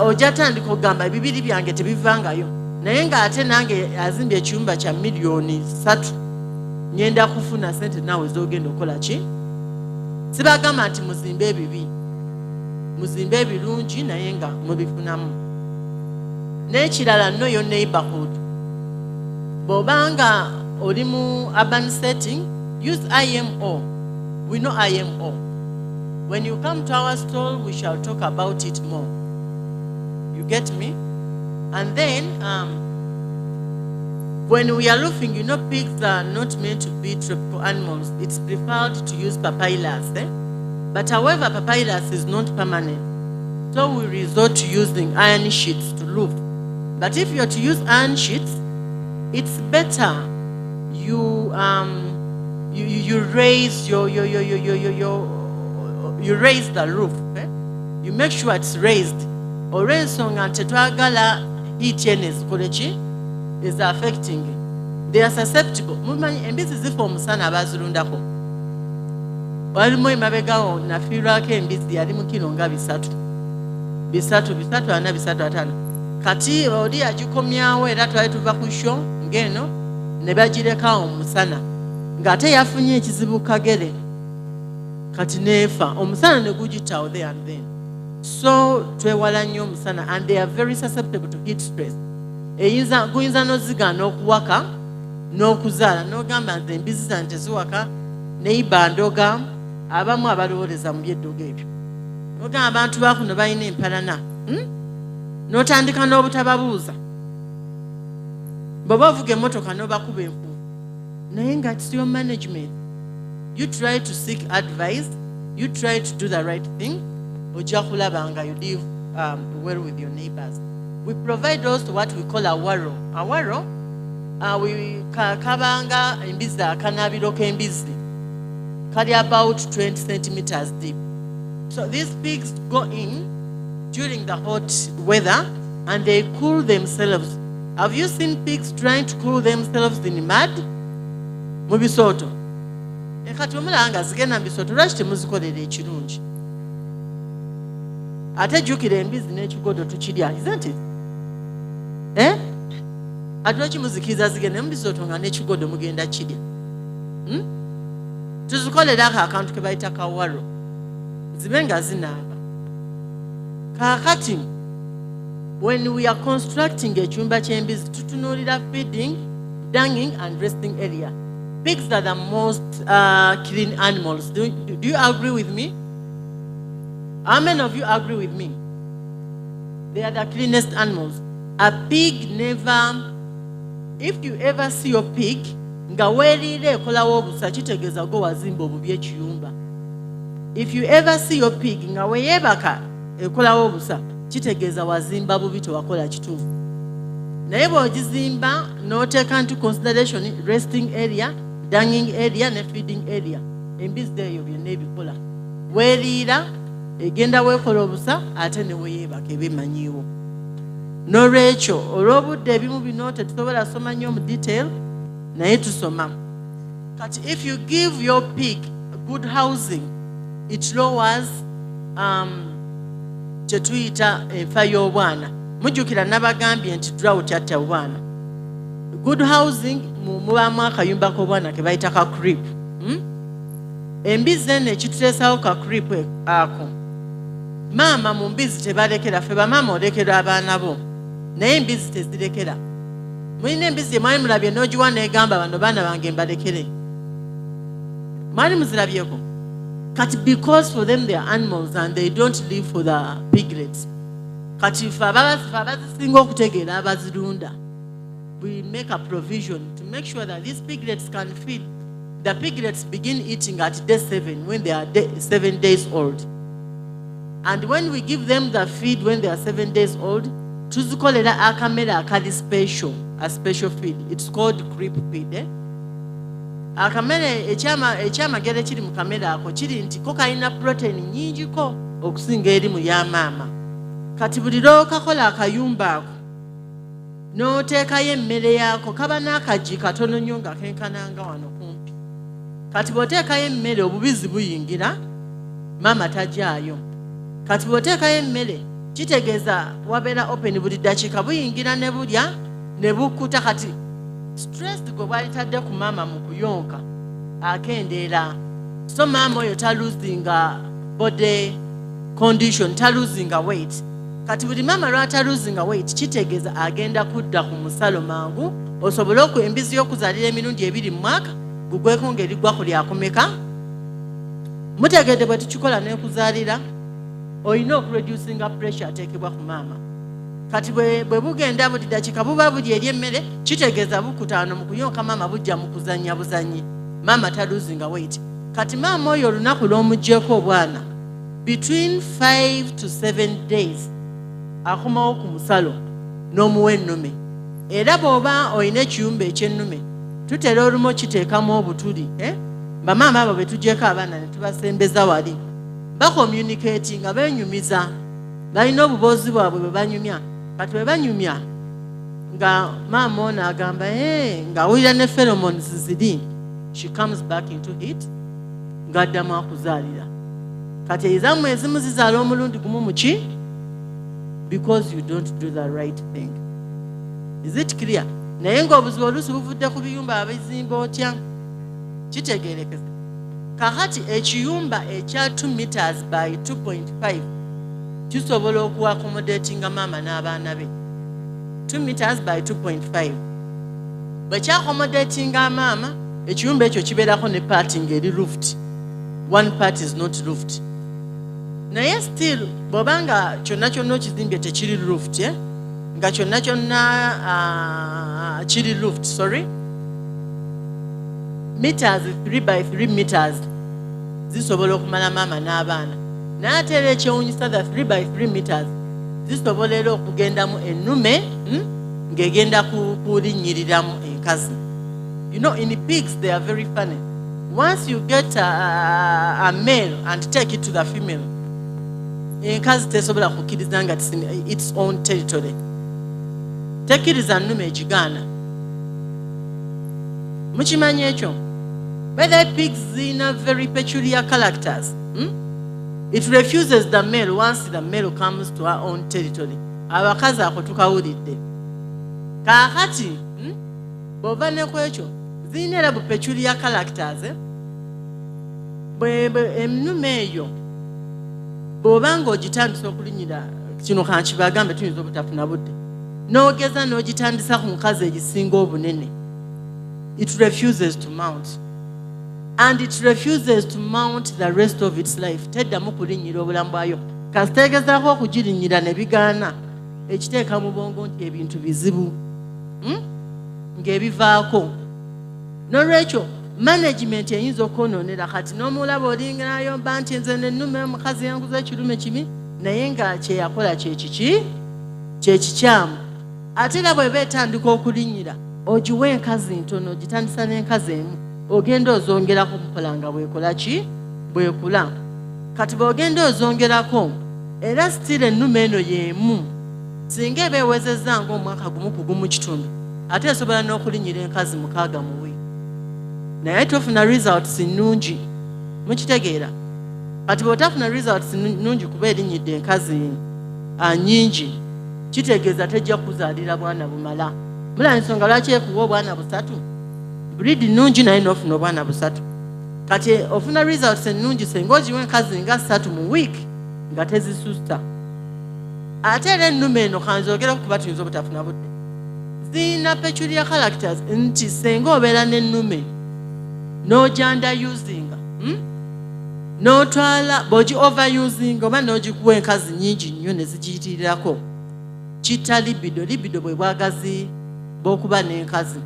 ojja tandika okugamba ebibiri byange tebivangayo. Naye ng'ate nange azimbye ekiyumba kya miliyoni 3, nyenda kufuna sente naawe z'ogenda okola ki? Sibagamba nti muzimbe ebibi, muzimbe ebirungi naye nga mubifunamu. N'ekirala, know your neighborhood. Bw'obanga oli mu urban setting, use IMO. We know IMO. When you come to our stall, we shall talk about it more. You get me? And then, when we are roofing, pigs are not meant to be tropical animals. It's preferred to use papyrus. But however, papyrus is not permanent. So we resort to using iron sheets to roof. But if you are to use iron sheets, it's better you raise you raise the roof. You make sure it's raised. Or else on tetwagala heat is affecting. They are susceptible. Mumanyi embizi zifa omusana abazirundako. Walimu emabegawo nafiirwako embizi yali mu kilo nga 3. 3, kati oli agikomyawo era twali tuva ku sho ng'eno ne bagireka omusana ng'ate yafunye ekizibu kagere kati neefa omusana ne gugitawo there and then. So twewala nnyo omusana, and they are very susceptible to heat stress. Guyinza n'ozigaana okuwaka n'okuzaala n'ogamba nze embizi zange teziwaka neiba ndoga abamu abalowooleza mu byeddogo ebyo n'ogamba abantu bakuno balina empalana n'otandika n'obutababuuza bw'oba ovuga emmotoka n'obakuba enfuufu naye nga it's your management. You try to seek advice, you try to do the right thing, ojja kulaba nga you live well with your neighbors. We provide also what we call a waro. A waro, we kabanga embizi akanabiro k'embizi kali about 20 centimeters deep. So these pigs go in during the hot weather and they cool themselves. Have you seen pigs trying to cool themselves in mud? Mubisoto. Ekati omulanga zigenda mubisoto lwaki temuzikolera ekirungi? Ate jjukira embizi n'ekigodo tukirya, isn't it? Ate lwaki muzikiriza zigenda mubisoto nga n'ekigodo mugenda kirya? Tuzikolera akantu ke bayita kawaro zibe nga zinaaba. Kakati when we are constructing ekyumba ky'embizi tutunuulira feeding, dunging and resting area. Pigs are the most clean animals. Do you agree with me? How many of you agree with me? They are the cleanest animals. A pig never, if you ever see your pig, nga weerire ekolawo obusa kitegeeza go wazimba obubi ekiyumba. If you ever see your pig nga weeyebaka ekolawo obusa kitegeeza wazimba bubi tewakola kituufu. Naye bw'ogizimba n'oteeka into consideration resting area, dunging area ne feeding area, embizi eyo byonna ebikola. Weeriira egenda weekola obusa ate ne weeyebaka ebimanyiiwo. N'olwekyo olw'obudde ebimu bino tetusobola soma nnyo mu detail naye tusoma. Kati if you give your pig good housing, it lowers kye tuyita enfa y'obwana. Mujjukira nabagambye nti drought yatta obwana. Good housing mubaamu akayumba k'obwana ke bayita ka creep. Embizi eno ekituteesawo ka creep ako. Maama mu mbizi tebalekera, ffe bamaama olekera abaana bo naye embizi tezirekera. Mulina embizi gye mwali mulabye n'ogiwa n'egamba bano baana bange mbalekere. Mwali muzirabyeko? Kati because for them they are animals and they don't live for the piglets. Kati ffe abazisinga okutegeera abazirunda, we make a provision to make sure that these piglets can feed. The piglets begin eating at day 7 when they are 7 days old. And when we give them the feed when they are 7 days old, tuzikolera akamera akali special, a special feed. It's called creep feed. Akamere ekyamagere kiri mu kamera ako kiri nti ko kalina protein nyingi ko okusinga eri mu ya maama. Kati buli lw'okakola akayumba ako n'oteekayo emmere yaako kaba n'akaji katono nnyo nga kenkananga wano kumpi. Kati bw'oteekayo emmere obubizi buyingira, maama tajaayo. Kati bw'oteekayo emmere kitegeeza wabeera open buli ddakiika buyingira ne bulya ne bukkuta. Kati stress gwe bwalitadde ku maama mu kuyonka akendeera. So maama oyo taluzinga body condition, taluzinga weight. Kati buli maama lw'ataluzinga weight kitegeeza agenda kudda ku musalo mangu osobole embizi y'okuzaalira emirundi 2 mu mwaka gugweko ng'erigwa ku lyakumeka. Mutegedde bwe tukikola n'ekuzaalira olina okureducinga pressure ateekebwa ku maama. Kati bwe bugenda buli dakiika buba buli eri emmere kitegeeza bukutaano mu kuyonka maama bujja mu kuzannya buzanyi. Maama taluzinga weight. Kati maama oyo olunaku lw'omuggyeko obwana between 5 to 7 days akomawo ku musalo n'omuwa ennume. Era bw'oba olina ekiyumba eky'ennume tutera olumu kiteekamu obutuli. Bamaama abo be tuggyeko abaana ne tubasembeza wali bakomyuniketi nga beenyumiza, balina obuboozi bwabwe bwe banyumya. Kati bwe banyumya nga maama ono agamba ng'awulira ne pheromones ziri, she comes back into it ng'addamu akuzaalira. Kati ezamu ezimu zizaala omulundi gumu muki? Because you don't do the right thing. Is it clear? Naye ng'obuzibu oluusi buvudde ku biyumba abizimba otya? Kitegeerekese. Kakati ekiyumba ekya 2 meters by 2.5 kisobola okuaccommodatinga maama n'abaana be. 2 meters by 2.5. Bwe kyaccommodatinga maama, ekiyumba ekyo kibeerako ne parting eri roofed. One part is not roofed. Naye still bw'obanga kyonna kyonna okizimbye tekiri roofed, nga kyonna kyonna kiri roofed, sorry, meters 3 by 3 meters zisobola okumala maama n'abaana. Naye ate era ekyewuunyisa the 3 by 3 meters zisobola era okugendamu ennume ng'egenda kulinnyiriramu enkazi. You know, in pigs they are very funny. Once you get a male and take it to the female, enkazi tesobola kukkiriza nga its own territory. Tekkiriza nnume egigaana. Mukimanyi ekyo? Whether pigs zina very peculiar characters. It refuses the male once the male comes to her own territory. Abakazi ako tukawulidde. Kaakati bw'ova ne ku ekyo zirina era bu peculiar characters. Ennume eyo bw'oba ng'ogitandisa okulinyira kino kankibagambe tuyinza obutafuna budde, n'ogeza n'ogitandisa ku nkazi egisinga obunene, it refuses to mount. And it refuses to mount the rest of its life. Teddamu kulinnyira obulamu bwayo. Kasitegezaako okugirinnyira ne bigaana, ekiteeka mu bwongo nti ebintu bizibu ng'ebivaako. N'olwekyo management eyinza okwonoonera. Kati n'omulaba olingirayo mba nti nze nennume omukazi yanguza ekirume kimi, naye nga kyeyakola kyekikyamu. Ate era bw'eba etandika okulinnyira, ogiwa enkazi ntono, ogitandisa n'enkazi emu, ogenda ozongerako mukola nga bwekola ki? Bwekula. Kati bw'ogenda ozongerako, era sitira ennume eno y'emu, singa eba ewezezza ng'omwaka gumu ku gumu kitundu, ate esobola n'okulinnyira enkazi 6 mu wiiki. Naye tofuna results nnungi. Mukitegeera? Kati bw'otafuna results nnungi kuba erinnyidde enkazi nyingi, kitegeeza tejja kuzaalira bwana bumala. Mulaba ensonga lwaki ekuwa obwana 3? Breed nnungi naye n'ofuna obwana 3. Kati ofuna results ennungi singa ogiwa enkazi nga 3 mu wiiki nga tezisusta. Ate era ennume eno kanzoogera kuba tuyinza obutafuna budde. Zirina peculiar characters nti singa obeera n'ennume n'ogyanda usinga, n'otwala bw'ogi overusing oba n'ogikuwa enkazi nnyingi nnyo ne zigiyitirirako, kitta libido. Libido bwe bwagazi bw'okuba n'enkazi.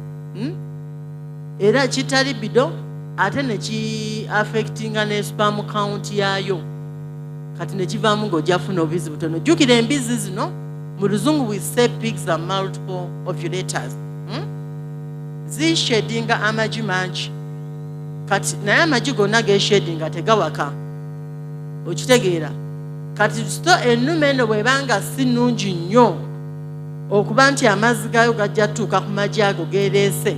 Era kitta libido ate ne ki affectinga ne sperm count yaayo. Kati ne kivaamu ng'ojafuna obubizi butono. Jjukira embizi zino mu Luzungu we say pigs are multiple ovulators. Zishedinga amagi mangi. Kati naye amagi gonna geshedinga tegawaka. Okitegeera? Kati sto ennume eno bw'ebanga si nnungi nnyo okuba nti amazzi gaayo gajja tuuka ku magi ago gereese,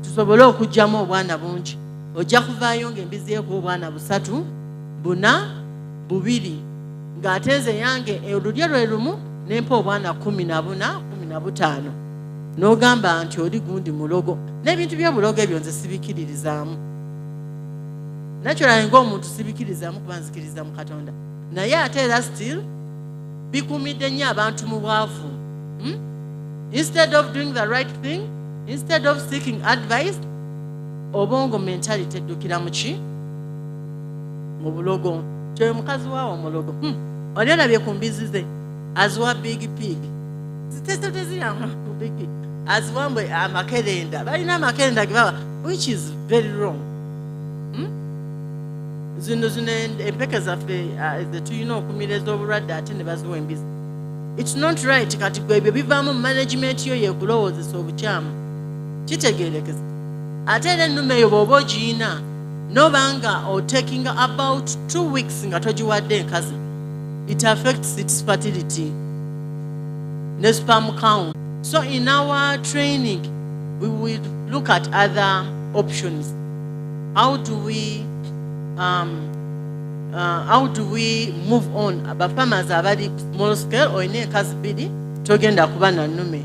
tusobole okuggyamu obwana bungi, ojja kuvaayo ng'embizi ekuwa obwana 3, 4, 2, ng'ate nze yange olulyo lwe lumu nempa obwana 14, 15, n'ogamba nti oli gundi mulogo. N'ebintu by'obulogo ebyo nze sibikiririzaamu. Naturally ng'omuntu sibikiririzaamu kuba nzikiriza mu Katonda. Naye ate era still bikumidde nnyo abantu mu bwavu. Instead of doing the right thing, instead of seeking advice, obongo mentality eddukira mu ki? Mu bulogo. Kyoyo mukazi waawo omulogo. Oli olabye ku mbizi ze aziwa big pig. Ziteziyamba ku big pig. Aziwambwe amakerenda. Balina amakerenda ge baba, which is very wrong. Zino empeke zaffe tuyina okumireza obulwadde ate ne baziwa embizi. It's not right. Kati gwe ebyo bivaamu mu management yo yeekulowoozesa obukyamu. Kitegeerekeza. Ate era ennume eyo bw'oba ogiyina n'obanga taking about 2 weeks nga togiwadde enkazi, it affects its fertility ne sperm count. So in our training, we will look at other options. How do we move on? Aba farmers abali small scale or in a kasbidi togenda kuba na nnume.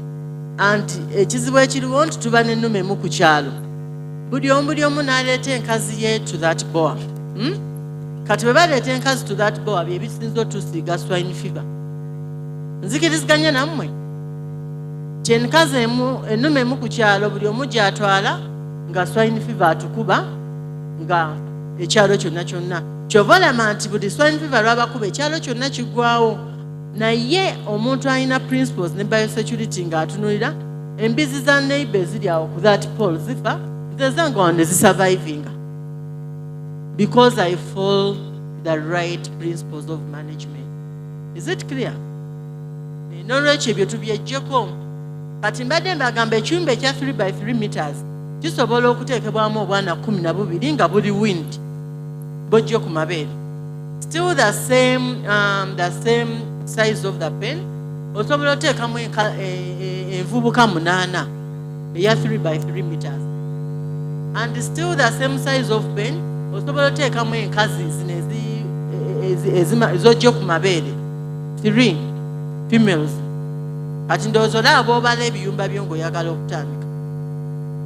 And ekizibu ekiriwo nti tuba n'ennume mu ku kyalo. Buli omu n'aleeta enkazi ye to that boa. Kati bwe baleeta enkazi to that boa bye bisinza otusiiga swine fever. Nzikiriziganya nammwe. Enkazi ennume emu ku kyalo buli omu gy'atwala nga swine fever atukuba nga ekyalo kyonna. Kyova olaba nti buli swine fever lw'abakuba ekyalo kyonna kiggwawo. Naye omuntu alina principles ne biosecurity ng'atunulira embizi za neighbor ziri awo ku that pole zifa zezanga ne zisurviving because I follow the right principles of management. Is it clear? N'olwekyo ebyo tubyeggyeko. Kati mbadde mbagamba ekyumba ekya 3 by 3 meters kisobola okuteekebwamu obwana 12 nga buli wind bojje ku mabeere. Still the same size of the pen. Osobola oteekamu envubuka 8 eya 3 by 3 meters. And still the same size of pen. Osobola oteekamu enkazi ezojje ku mabeere 3 females. Kati ndowooza olaba obala ebiyumba byo ng'oyagala okutandika.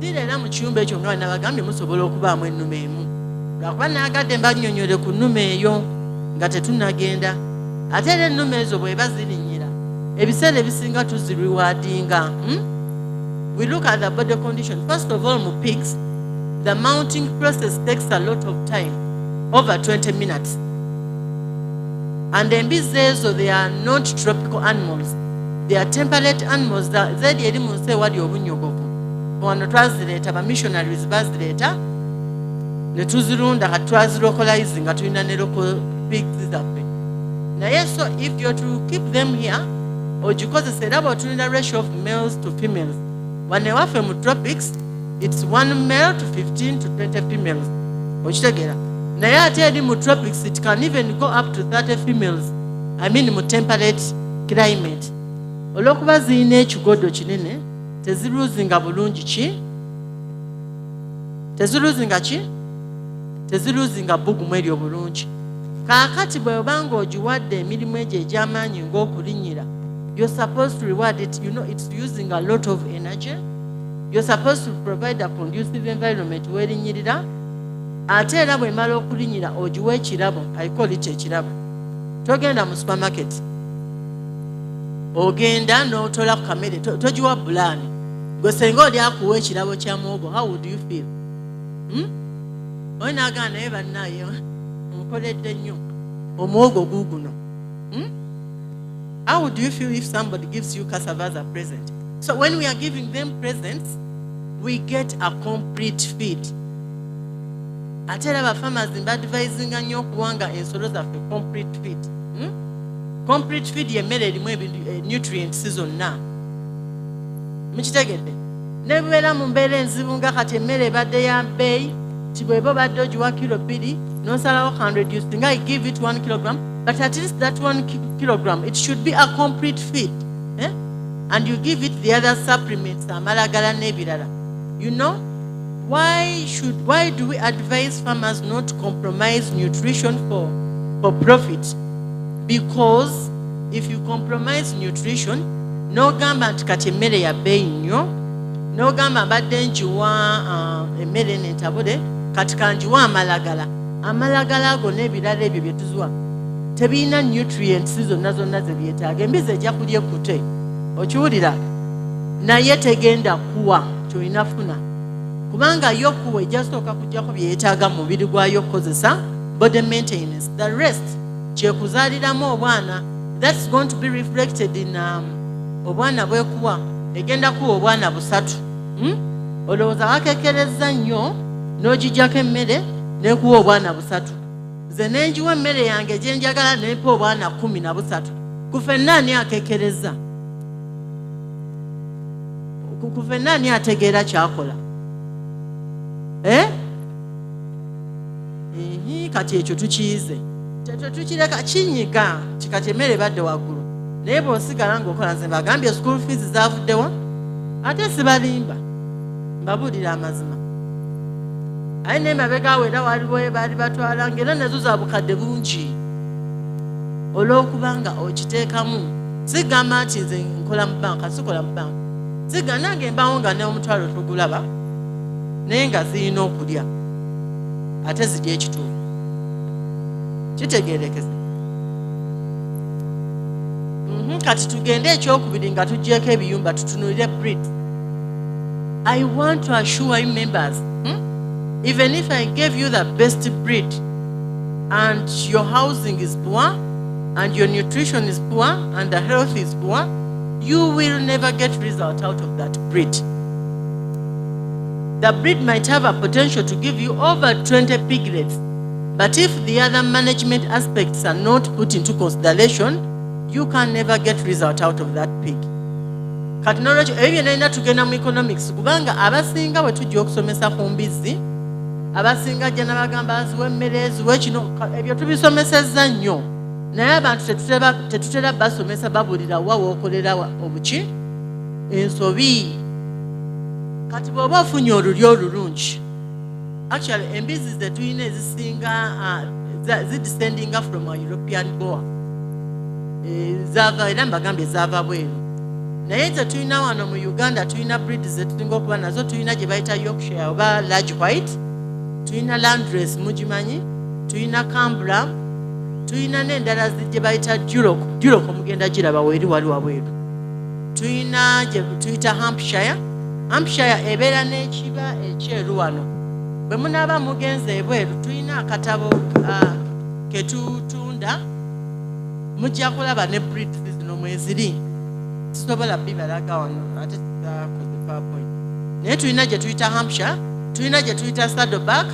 Sira era mu kiyumba ekyo nga nabagambye musobola okubaamu ennume emu. Lwakuba nagadde mbannyonnyole ku nnume eyo nga tetunnagenda. Ate era ennume ezo bw'eba zirinnyira ebiseera ebisinga tuziriwadinga. We look at the body condition. First of all, mu pigs, the mounting process takes a lot of time, over 20 minutes. And embizi ezo, they are not tropical animals. They are temperate animals. Zaidi eri munsi wali obunyogovu. Wano twazireeta ba missionaries bazireeta ne tuzirunda kati twazilocalize nga tulina ne local pigs zaffe. Naye so if you're to keep them here ogikozesa era bw'otunira ratio of males to females. Wano ewaffe mu tropics it's 1 male to 15 to 20 females. Okitegeera. Naye ate eri mu tropics it can even go up to 30 females. I mean mu temperate climate. Olw'okuba zirina ekigodo kinene teziruzinga bulungi ki? Teziruzinga bugumu eryo bulungi. Kaakati bwe obanga ogiwadde emirimu egyo egy'amaanyi ng'okulinnyira, you're supposed to reward it. You know, it's using a lot of energy. You're supposed to provide a conducive environment w'erinnyirira. Ate era bw'emala okulinnyira ogiwa ekirabo. I call it ekirabo. Togenda mu supermarket. Ogenda n'otola ku kamere. Togiwa bulaani. Gwe senga oli akuwa ekirabo kya muwogo. How would you feel? Oyo n'agamba naye bannaye onkoledde nnyo omuwogo guuguno. How would you feel if somebody gives you cassava as a present? So when we are giving them presents, we get a complete feed. Ate era farmers mbadvisinga nnyo okuwanga ensolo zaffe complete feed. Complete feed y'emmere erimu nutrients zonna. Mukitegedde? Ne bwera mu mbeera enzibu nga kati emmere ebadde ya bbeeyi ti bw'eba obadde ogiwa kilo 2 n'osalawo 100 singa I give it 1 kilogram, but at least that 1 kilogram it should be a complete feed. And you give it the other supplements, amalagala n'ebirala. You know, why do we advise farmers not to compromise nutrition for profit? Because if you compromise nutrition, no gamba nti kati emmere ya bbeeyi nnyo, no gamba mbadde njiwa emmere n'entabule, kati kanjiwa amalagala ago n'ebirala ebyo bye tuziwa tebirina nutrients zonna ze byetaaga. Embizi ejja kulya ekkute, okiwulira, naye tegenda kuwa kyolina funa, kubanga yo kuwa ejja sooka kujjako bye yeetaaga mu mubiri gwayo okukozesa body maintenance. The rest kyekuzaaliramu obwana, that's going to be reflected in obwana bwekuwa egenda kuwa obwana 3. Olowooza wakekereza nnyo n'ogijjako emmere n'ekuwa obwana 3. Nze n'enjiwa emmere yange gye njagala n'empa obwana 13. Kufe nani akekereza? Kufe nani ategeera kyakola? Kati ekyo tukiyize. Tukireka kinyiga kikati emmere badde waggulu. Naye bw'osigala ng'okola, nze mbagambye school fees zaavuddewa, ate sibalimba mbabuulira amazima aye n'emabega era waliwo baali batwala ngera nazo za bukadde bungi olw'okubanga okiteekamu sigamba nti nze nkola mu banka sikola mu banka siga nange mbawo nga n'omutwalo tugulaba naye nga zirina okulya ate zirya ekituufu kitegeerekese. Kati tugende ekyokubiri nga tuggyeko ebiyumba tutunulire breed. I want to assure you members, even if I gave you the best breed and your housing is poor and your nutrition is poor and the health is poor, you will never get result out of that breed. The breed might have a potential to give you over 20 piglets, but if the other management aspects are not put into consideration, you can never get result out of that pig. Kati n'olwekyo ebyo byonna tugenda mu economics kubanga abasinga bwe tujja okusomesa ku mbizzi abasinga ajja n'abagamba ziwa emmere ziwa kino ebyo tubisomesezza nnyo naye abantu tetutera basomesa babuulira wa wookolera obuki ensobi. Kati bw'oba ofunye olulyo olulungi actually embizzi ze tulina ezisinga zidescendinga from a European boer zava era mbagambye zava bweru naye ze tulina wano mu Uganda tulina breed ze tulinga okuba nazo tulina gye bayita Yorkshire oba large white, tulina Landrace mugimanyi, tulina Cambra, tulina n'endala gye bayita Duroc omugenda giraba weri wali wabweru, tulina gye tuyita Hampshire ebeera n'ekiba ekyeru wano. Bwe munaaba mugenze ebweru tulina akatabo ketutunda mujja kulaba ne breed zino mweziri sisobola bibalaga wano ate tuzakoze PowerPoint. Naye tulina gye tuyita Hampshire, tulina gye tuyita Saddleback.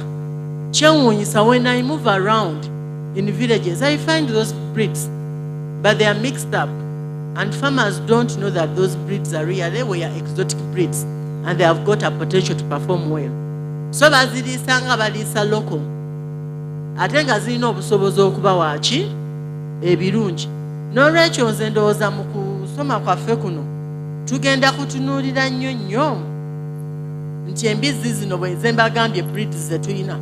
Kyewuunyisa when I move around in villages I find those breeds but they are mixed up and farmers don't know that those breeds are really exotic breeds and they have got a potential to perform well. So baziriisa nga baliisa local ate nga zirina obusobozi okuba waaki ebirungi. N'olwekyo nze ndowooza mu kusoma kwaffe kuno tugenda kutunuulira nnyo nti embizzi zino bwe ze mbagambye breeds ze tulina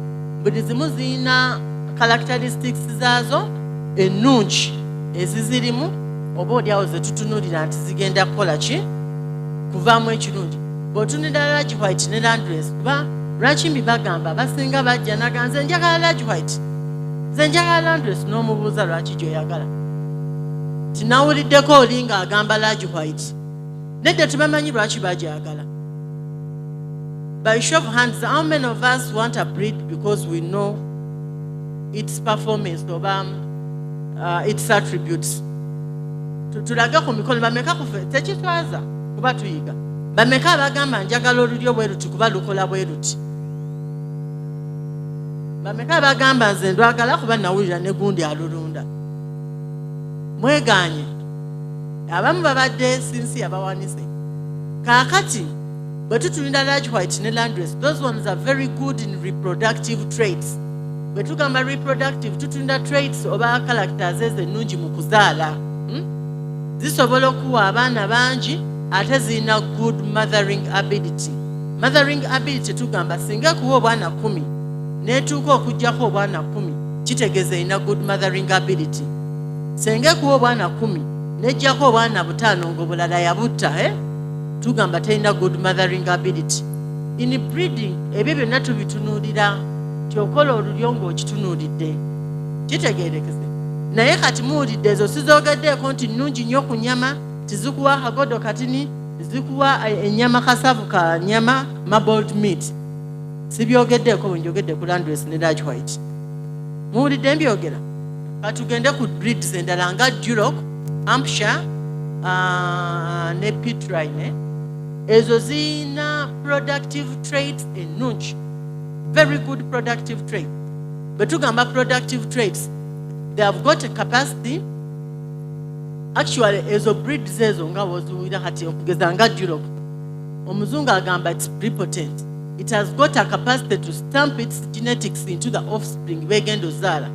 buli zimu zirina characteristics zaazo ennungi ezizirimu oba oliawo ze tutunuulira nti zigenda kukola ki kuvaamu ekirungi. Bw'otunulira large white ne Landrace kuba lwaki mbibagamba basinga bajja naga nze njagala large white nze njagala Landrace n'omubuuza lwaki gy'oyagala tinawuliddeko oli nga agamba large white nedda tebamanyi lwaki bagyagala. By show of hands, how many of us want a breed because we know its performance oba its attributes? Tulaga ku mikono bameka kufe tekitwaza kuba tuyiga bameka abagamba njagala olulyo bwe luti kuba lukola bwe luti bameka abagamba nze ndwagala kuba nawulira ne gundi alulunda mweganye abamu babadde sinsi yabawanise kaakati bwe tutulinda large white ne Landrace those ones are very good in reproductive traits. Bwe tugamba reproductive tutulinda traits oba characters ezennungi mu kuzaala zisobola okuwa abaana bangi ate zirina good mothering ability. Mothering ability tugamba singa kuwa obwana 10 netuuka okujjako obwana 10 kitegeeza erina good mothering ability. Singa kuwa obwana 10 nejjako obwana 5 ng'obulala yabutta tugamba terina good mothering ability. In breeding ebyo byonna tubitunuulira kyokola olulyo ng'okitunuulidde kitegeerekese. Naye kati muwulidde ezo sizoogeddeko nti nnungi nnyo ku nnyama tizikuwa kagodo katini zikuwa ennyama kasavu ka nnyama marbled meat sibyogeddeeko bwe njogedde ku Landrace ne large white. Muwulidde mbyogera katugende ku breeds endala nga Duroc, Hampshire ne Petrine. Ezo zina productive traits ennungi, very good productive traits. Bwe tugamba productive traits they have got a capacity. Actually ezo breeds ezo nga wozuwira kati okugeza nga Duroc omuzungu agamba it's prepotent. It has got a capacity to stamp its genetics into the offspring begenda ozaala.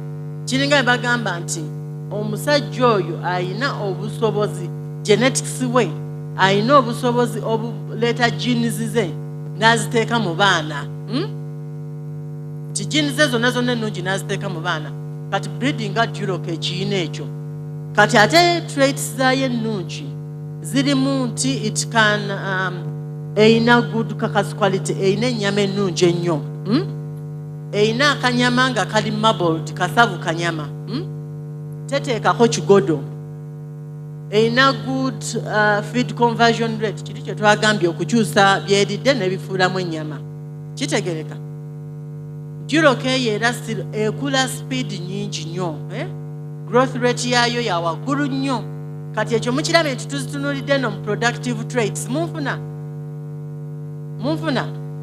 Kiringa bagamba nti omusajja oyo ayina obusobozi genetics we alina obusobozi obuleeta genes ze n'aziteeka mu baana. Ti genes ze zonna ennungi n'aziteeka mu baana. Kati breeding nga duroc ekiyina ekyo. Kati ate traits zaayo ennungi zirimu nti it can eyina good carcass quality, eyina ennyama ennungi ennyo. Eyina akanyama nga kali marbled, kasavu kanyama. Teteekako kigodo. Eyina good feed conversion rate, kiri kye twagambye okukyusa byeridde ne bifuulamu ennyama. Kitegereka? Duroc eyo era ekula speed nnyingi nnyo. Growth rate yaayo ya waggulu nnyo. Kati ekyo mukirabye nti tuzitunuulidde no mu productive traits. Munfuna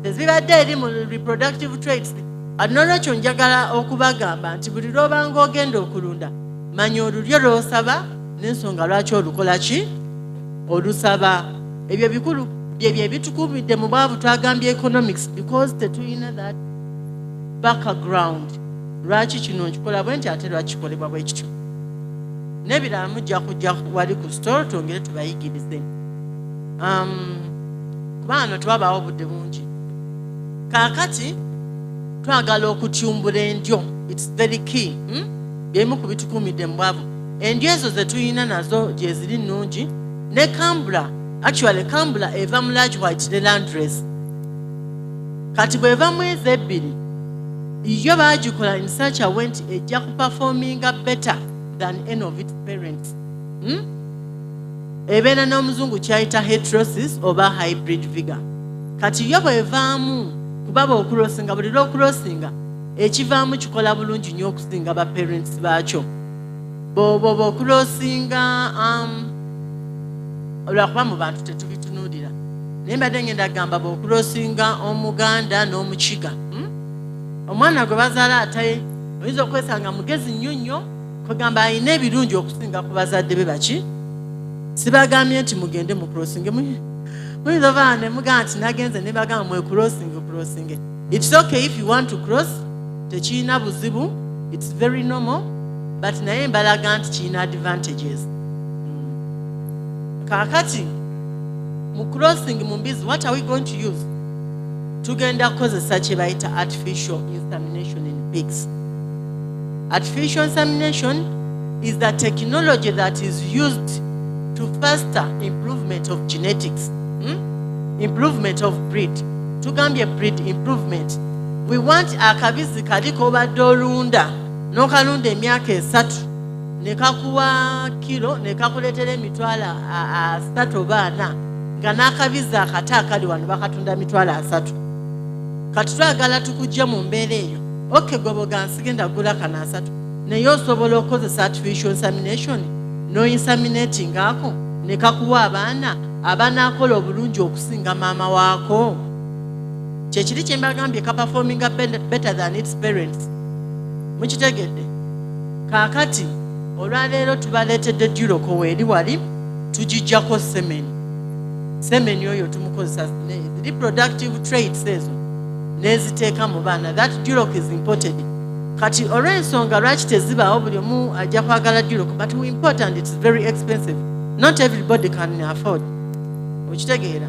tezibadde eri mu reproductive traits. N'olwekyo njagala okubagamba nti buli lw'obanga ogenda okulunda, manya olulyo lw'osaba n'ensonga lwaki olukola ki olusaba. Ebyo bikulu bye bitukuumidde mu bwavu twagambye economics, because tetulina that background. Lwaki kino nkikola bwe nti ate lwaki kikolebwa bwe kityo. N'ebirala mujja kujja wali ku store twongere tubayigirize. Kuba wano twabaawo obudde bungi. Kaakati twagala okutyumbula endyo. It's very key. Byemu ku bitukuumidde mu bwavu. Endyo ezo ze tuyina nazo gye ziri nnungi. Ne Kambula, actually Kambula eva mu large white Landrace. Kati bw'eva mu ezo ebbiri, yo baagikola in such a way nti ejja kuperforminga better than any of its parents. Ebeera n'omuzungu kyayita heterosis oba hybrid vigor. Kati yo bw'evaamu kuba bw'okulosinga, buli lw'okulosinga ekivaamu kikola bulungi nnyo okusinga ba parents baakyo. Bw'oba okulosinga olwakuba mu bantu tetubitunuulira. Naye mbadde ngenda kugamba bw'okulosinga Omuganda n'Omukiga. Omwana gwe bazaala ate oyinza okwesanga mugezi nnyo nnyo, kugamba alina ebirungi okusinga ku bazadde be baki. Sibagambye nti mugende mu crossing. Muyinza oba ne mugamba nti nagenze ne bagamba mwe crossing. It's okay if you want to cross. Tekirina buzibu. It's very normal. But naye mbalaga nti kirina advantages. Kaakati mu crossing mu mbizi, what are we going to use? Tugenda kukozesa kye bayita artificial insemination in pigs. Artificial insemination is the technology that is used to foster improvement of genetics, improvement of breed. Tugambye breed improvement. We want akabizi kali kobadde olunda n'okalunda emyaka 3 ne kakuwa kilo ne kakuleetera emitwalo 3 oba 4 nga n'akabizi akata akali wano bakatunda emitwalo 3. Kati twagala tukujja mu mbeera eyo. Okay, goboga nsigenda gula kana 3 naye osobola okukozesa artificial insemination n'oinseminating ako ne kakuwa abaana abanaakola obulungi okusinga maama waako. Kyekiri kye mbagambye kaperforminga better than its parents. Mukitegedde? Kaakati olwaleero tubaleetedde duroc weeri wali, tugijjako semeni oyo tumukozesa reproductive traits ezo neziteeka mu baana. That duroc is imported. Kati olw'ensonga lwaki tezibaawo buli omu ajja kwagala duroc, but we import and it's very expensive. Not everybody can afford. Okitegeera?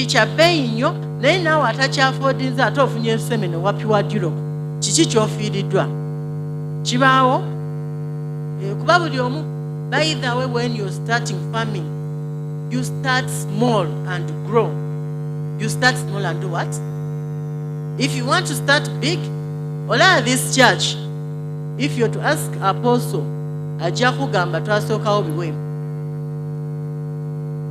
Kya bbeeyi nnyo, naye naawe atakyafoodinza ate ofunye semeni owapiwa duroc. Kiki ky'ofiiriddwa? Kibaawo? Kuba buli omu, by the way, when you're starting farming, you start small and grow. You start small and do what? If you want to start big, ola this church, if you're to ask apostle, ajja kugamba twasookawo biwembu.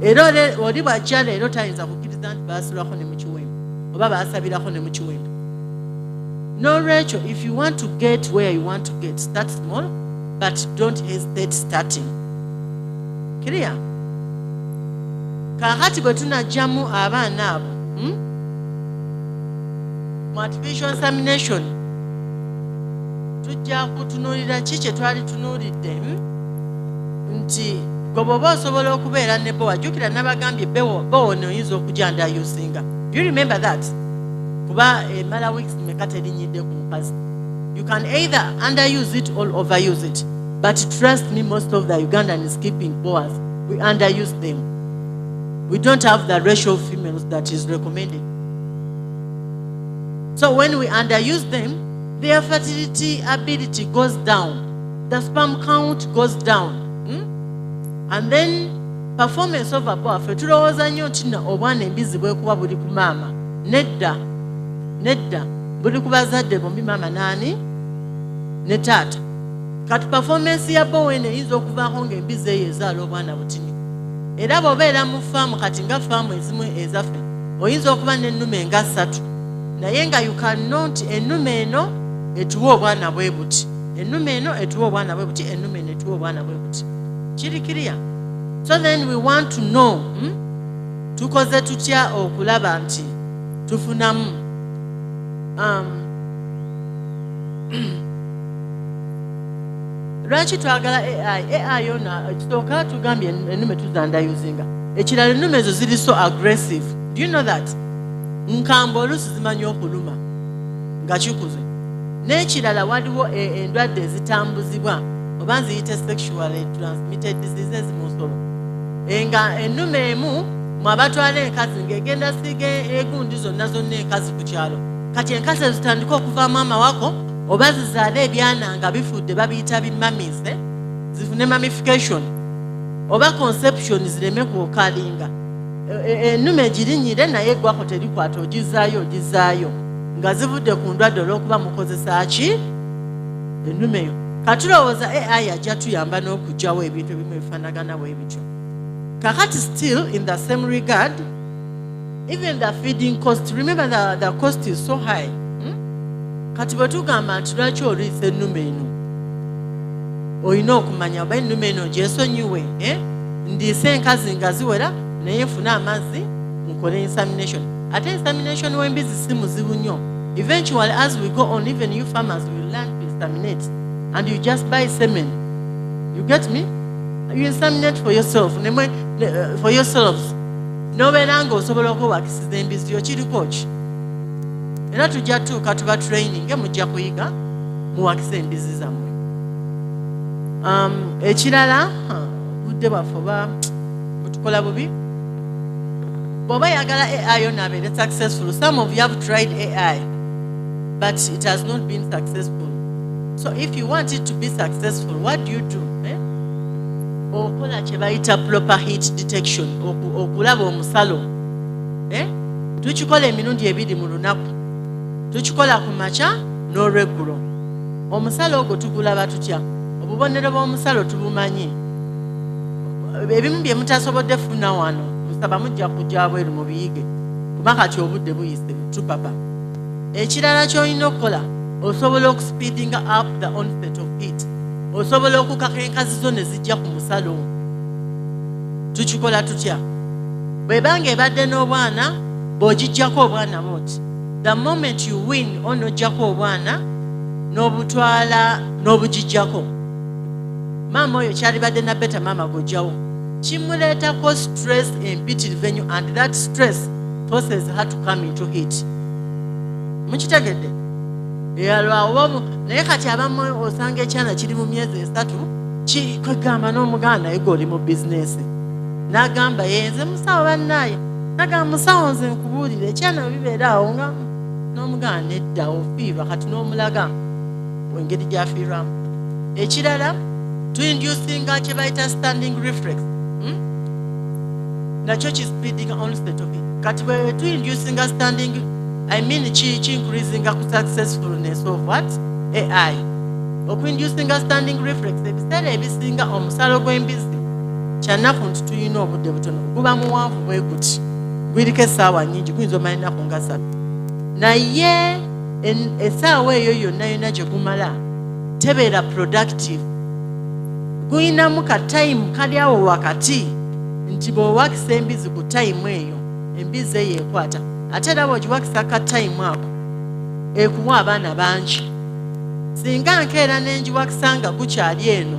Era oli bw'ajja leero tayinza kukkiriza nti baasulako ne mu kiwembu oba baasabirako ne mu kiwembu. N'olwekyo, if you want to get where you want to get, start small, but don't hesitate starting. Clear? Kaakati bwe tunajjamu abaana abo mu artificial insemination, tujja kutunuulira ki kye twali tunuulidde nti gwe bw'oba osobola okubeera ne bowa. Jjukira nabagambye bowa noyinza okujandayusinga. Do you remember that? Kuba emala weeks meka terinyidde ku mukazi. You can either underuse it or overuse it. But trust me, most of the Ugandans keeping boas, we underuse them. we don't have the ratio of females that is recommended. So when we underuse them, their fertility ability goes down. The sperm count goes down. And then performance of a power. Tulowooza nnyo nti obwana embizi bwekuba buli ku maama. Nedda. Buli ku bazadde bombi maama nani? Ne taata. Kati performance ya bowene eyinza okuvaako ng'embizi eyo ezaala obwana butini. Era bw'obeera mu faamu kati nga faamu ezimu ezaffe oyinza okuba n'ennume nga 3 naye nga you cannot ennume eno etuwa obwana bwe buti, ennume eno etuwa obwana bwe buti, ennume eno etuwa obwana bwe buti. Kiri kiriya. So then we want to know tukoze tutya okulaba nti tufunamu lwaki twagala AI yona ekisooka tugambye ennume tuzandayuzinga, ekirala ennume ezo ziri so aggressive. Do you know that? Nkamba oluusi zimanyi okuluma nga kikuze. N'ekirala waliwo endwadde ezitambuzibwa oba nziyite sexually transmitted diseases mu nsolo. Nga ennume emu mwabatwala enkazi ng'egenda siga egundi zonna enkazi ku kyalo. Kati enkazi ezitandika okuvaamu amawako oba zizaala ebyana nga bifudde babiyita bimamise, zifune mamification oba conception zireme kukalinga. Ennume egirinyire naye eggwako terikwata ogizaayo nga zivudde ku ndwadde olw'okuba mukozesa ki ennume eyo. Katulowooza AI ajja tuyamba n'okugyawo ebintu ebimu ebifaanagana bwe bityo. Kakati still in the same regard, even the feeding cost, remember the cost is so high. Kati bwe tugamba nti lwaki oliisa ennume eno, olina okumanya oba ennume eno gyesonyiwe, ndiise enkazi nga ziwera naye nfune amazzi nkole insemination. Ate insemination w'embizi si muzibu nnyo. Eventually as we go on, even you farmers will learn to inseminate and you just buy semen. You get me? You inseminate for yourself, for yourselves. Nobeera ng'osobola okwewakisiza embizi yo kiriko ki? Era tujja tuuka tuba training mujja kuyiga muwakisa embizi zammwe. Ekirala budde bwaffe oba butukola bubi. Bw'oba yagala AI yonna abeere successful. Some of you have tried AI but it has not been successful. So if you want it to be successful, what do? Okola kye bayita proper heat detection, okulaba omusalo. Tukikola emirundi 2 mu lunaku. Tukikola ku makya n'olweggulo. Omusalo ogwo tugulaba tutya? Obubonero bw'omusalo tubumanyi. Ebimu bye mutasobodde funa wano musaba mujja kujja bweru mu biyige kuba kati obudde buyise tupapa. Ekirala ky'olina okukola osobola okuspeedinga up the onset of heat. Osobola okukaka enkazi zo ne zijja ku musalo. Tukikola tutya? Bwebanga ebadde n'obwana bw'ogijjako obwana bwoti. The moment you win onojjako obwana n'obutwala n'obugijjako, maama oyo kyalibadde na beta maama gojjawo, kimuleetako stress and pity revenue, and that stress forces her to come into heat. Mukitegedde? Eyalwawo naye kati abamu osanga ekyana kiri mu myezi 3 kwegamba n'omuganda naye goli mu bizinesi n'agamba yenze musawo bannaye, n'agamba musawo nze nkubuulire ekyana bibeera awo nga n'omuganda nedda ofiirwa kati n'omulaga engeri gy'afiirwamu. Ekirala tuinducinga kye bayita standing reflex. Nakyo kispeedinga onset of it. Kati bwe tuinducinga standing, I mean increasing successfulness of what? AI. Okuinducinga standing reflex ebiseera ebisinga omusalo gw'embizi kyanaku nti tuyina obudde butono guba muwanvu bwe guti gwiriko essaawa nnyingi guyinza omala ennaku nga 3 naye essaawa eyo yonna gye gumala tebeera productive. Guyinamu ka time kali awo wakati nti bw'owakisa embizi ku time eyo embizi eyo ekwata, ate era bw'ogiwakisa ka time ako ekuwa abaana bangi. Singa nkeera n'engiwakisa nga gukyali eno,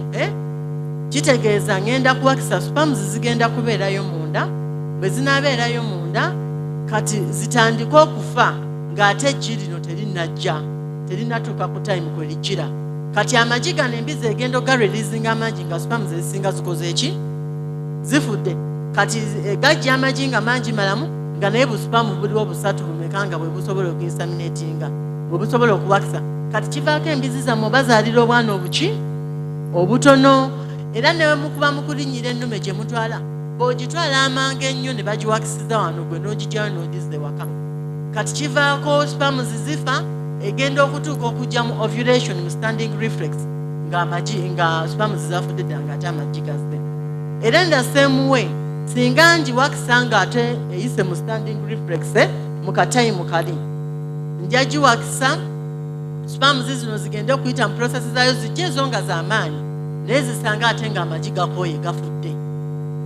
kitegeeza ngenda kuwakisa spams zigenda kubeerayo munda. Bwe zinaabeerayo munda kati zitandika okufa ng'ate eggi lino terinatuuka ku time kwe lijjira. Kati amagi gano embizi egenda ogareleasinga amagi nga spams ezisinga zikoze eki? Zifudde. kati gajja amagi nga mangi malamu nga naye busupamu buliwo busatu bumekanga bwe busobola okuinsaminatinga bwe busobola okuwakisa kati kivaako embizi zammwe bazaalira obwana obutono era newe mukuba mukulinnyira ennume gye mutwala bw'ogitwala amanga ennyo ne bagiwakisiza wano gwe n'ogijjayo n'ogizza ewaka kati kivaako spamu zizifa egenda okutuuka okujja mu ovulation mu standing reflex nga spamu zizafudde ddala ng'ate amagi gazze era nda same way singa ngiwakisa ng'ate eyise mu standing reflex mu katayimu kali nja giwakisa spamu zino zigende okuyita mu process zaayo zijje ezo nga z'amaanyi naye zisanga ate ng'amagi gakooye gafudde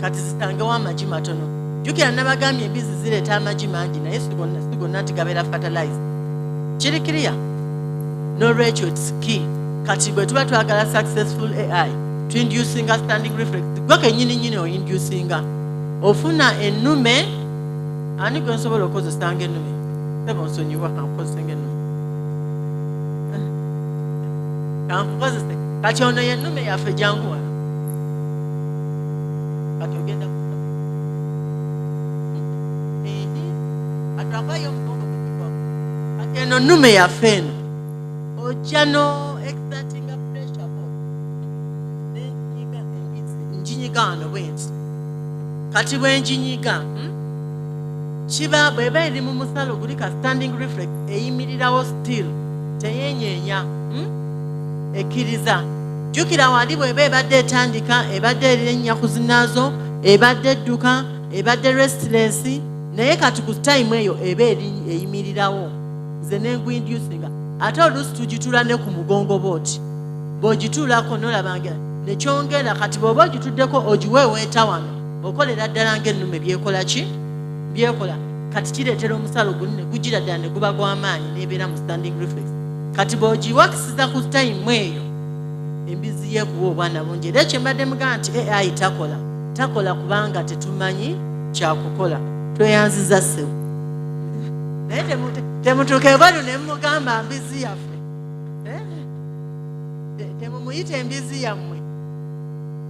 kati zisangewo amagi matono jjukira nabagambye embizi zireeta amagi mangi naye si gonna nti gabeera fertilize kiri clear n'olwekyo its key kati bwe tuba twagala successful AI tuinducinga standing reflex gwe kennyini oyinducinga ofuna ennume ani gwe nsobola okukozesanga ennume sebo nsonyiwa kankukozesenga ennume kankukozese kati ono yennume yaffe jangu wano kati ogenda atwavayo omugongo kukikwa kati eno nnume yaffe eno ojja no exertinga pressure bo nenyiga njinyiga wano bwenti kati bwenjinyiga kiba bweba eri mu musalo guli ka standing reflex eyimirirawo still teyenyeenya ekkiriza jjukira wali bweba ebadde etandika ebadde erira ennaku zinaazo ebadde edduka ebadde restless naye kati ku time eyo eba eyimirirawo nze nenguinducinga ate oluusi tugituula ne ku mugongo booti bw'ogituulako n'olabanga nekyongera kati bw'oba ogituddeko ogiweeweeta wano okolera ddala ng'ennume byekola ki byekola kati kireetera omusalo guli ne gugira ddala ne guba gw'amaanyi n'ebeera mu standing reflex kati bw'ogiwakisiza ku time eyo embizi yeekuwa obwana bungi era ekyo mbadde mugamba nti AI takola kubanga tetumanyi kyakukola tweyanziza ssewo naye temutuuka ebwalu ne mumugamba mbizi yaffe temumuyita embizi yammwe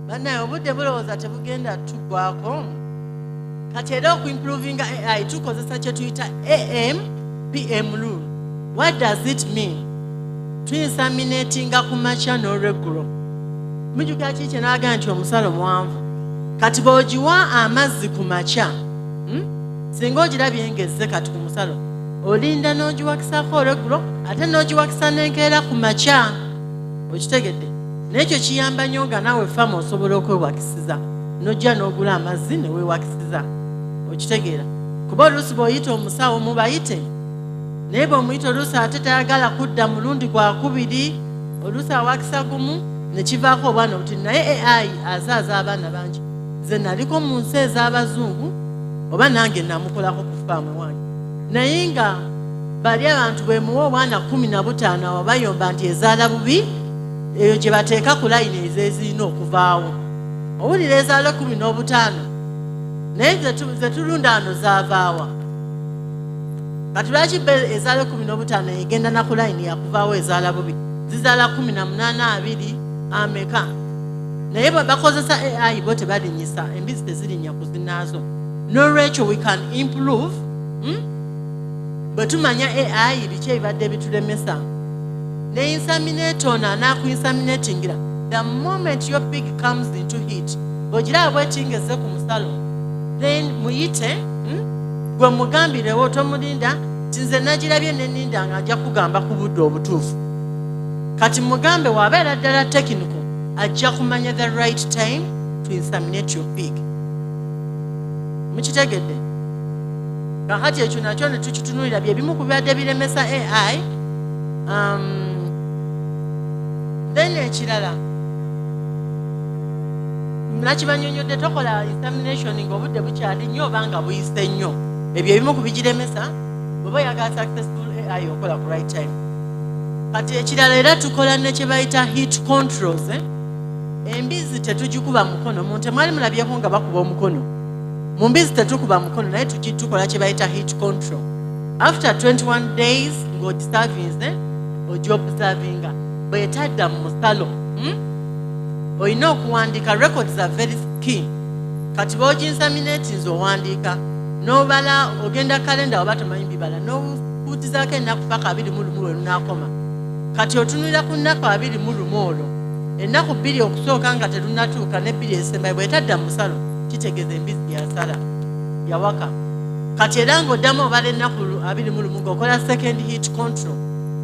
bannaye obudde bulowooza tebugenda tugwako kati era okuimprovinga AI tukozesa kye tuyita AM/PM rule. What does it mean? Twinsaminatinga ku makya n'olweggulo mujjukira kiki n'agamba nti omusalo muwanvu kati bw'ogiwa amazzi ku makya singa ogirabye ngezze kati ku musalo olinda n'ogiwakisako olweggulo ate n'ogiwakisa n'enkeera ku makya okitegedde n'ekyo kiyamba nnyo nga naawe fama osobola okwewakisiza n'ojja n'ogula amazzi ne weewakisiza okitegeera kuba oluusi bw'oyita omusawo mubayite naye bw'omuyita oluusi ate tayagala kudda mulundi gwakubiri oluusi awakisa gumu ne kivaako obwana buti naye AI azaaza abaana bangi nze naliko mu nsi ez'abazungu oba nange namukolako ku faamu wange naye nga bali abantu bwe muwa obwana 15 awo bayomba nti ezaala bubi eyo gye bateeka ku layini ezezirina okuvaawo owulira ezaala 15 naye ze tulunda ano zaavaawa kati lwaki ezaala 15 egenda na ku layini yakuvaawo ezaala bubi zizaala 18 ameka naye bwe bakozesa AI bo tebalinyisa embizi tezirinya ku zinaazo n'olwekyo we can improve bwe tumanya AI biki ebibadde bitulemesa ne insaminator n'akuinsaminatingira the moment your pig comes into heat bw'ogiraba bwetingeze ku musalo then muyite gwe mugambirewo tomulinda nti nze nagirabye neninda nga ajja kugamba ku budde obutuufu kati mugambe wabeera ddala technical ajja kumanya the right time to insaminate your pig mukitegedde kakati ekyo nakyo ne tukitunulira bye bimu ku bibadde biremesa AI then ekirala nakibanyonyodde tokola insamination ng'obudde bukyali nnyo oba nga buyise nnyo ebyo ebimu ku bigiremesa bw'oba oyagala successful AI okola ku right time kati ekirala era tukola ne kye bayita heat controls embizi tetugikuba mukono muntu mwali mulabyeko nga bakuba omukono mu mbizi tetukuba mukono naye tukola kye bayita heat control after 21 days ng'ogiservinze ogiobservinga bw'etadda mu musalo olina okuwandiika records are very key kati b'oginsaminate nze owandiika n'obala ogenda kalenda oba tomanyi bibala n'ofuutizaako ennaku paka 21 lwe lunaakoma kati otunulira ku nnaku 21 olwo ennaku 2 okusooka nga terunatuuka ne 2 esembayo bw'etadda mu musalo kitegeeza embizzi yasala yawaka kati era ng'oddamu obala ennaku 21 ng'okola second heat control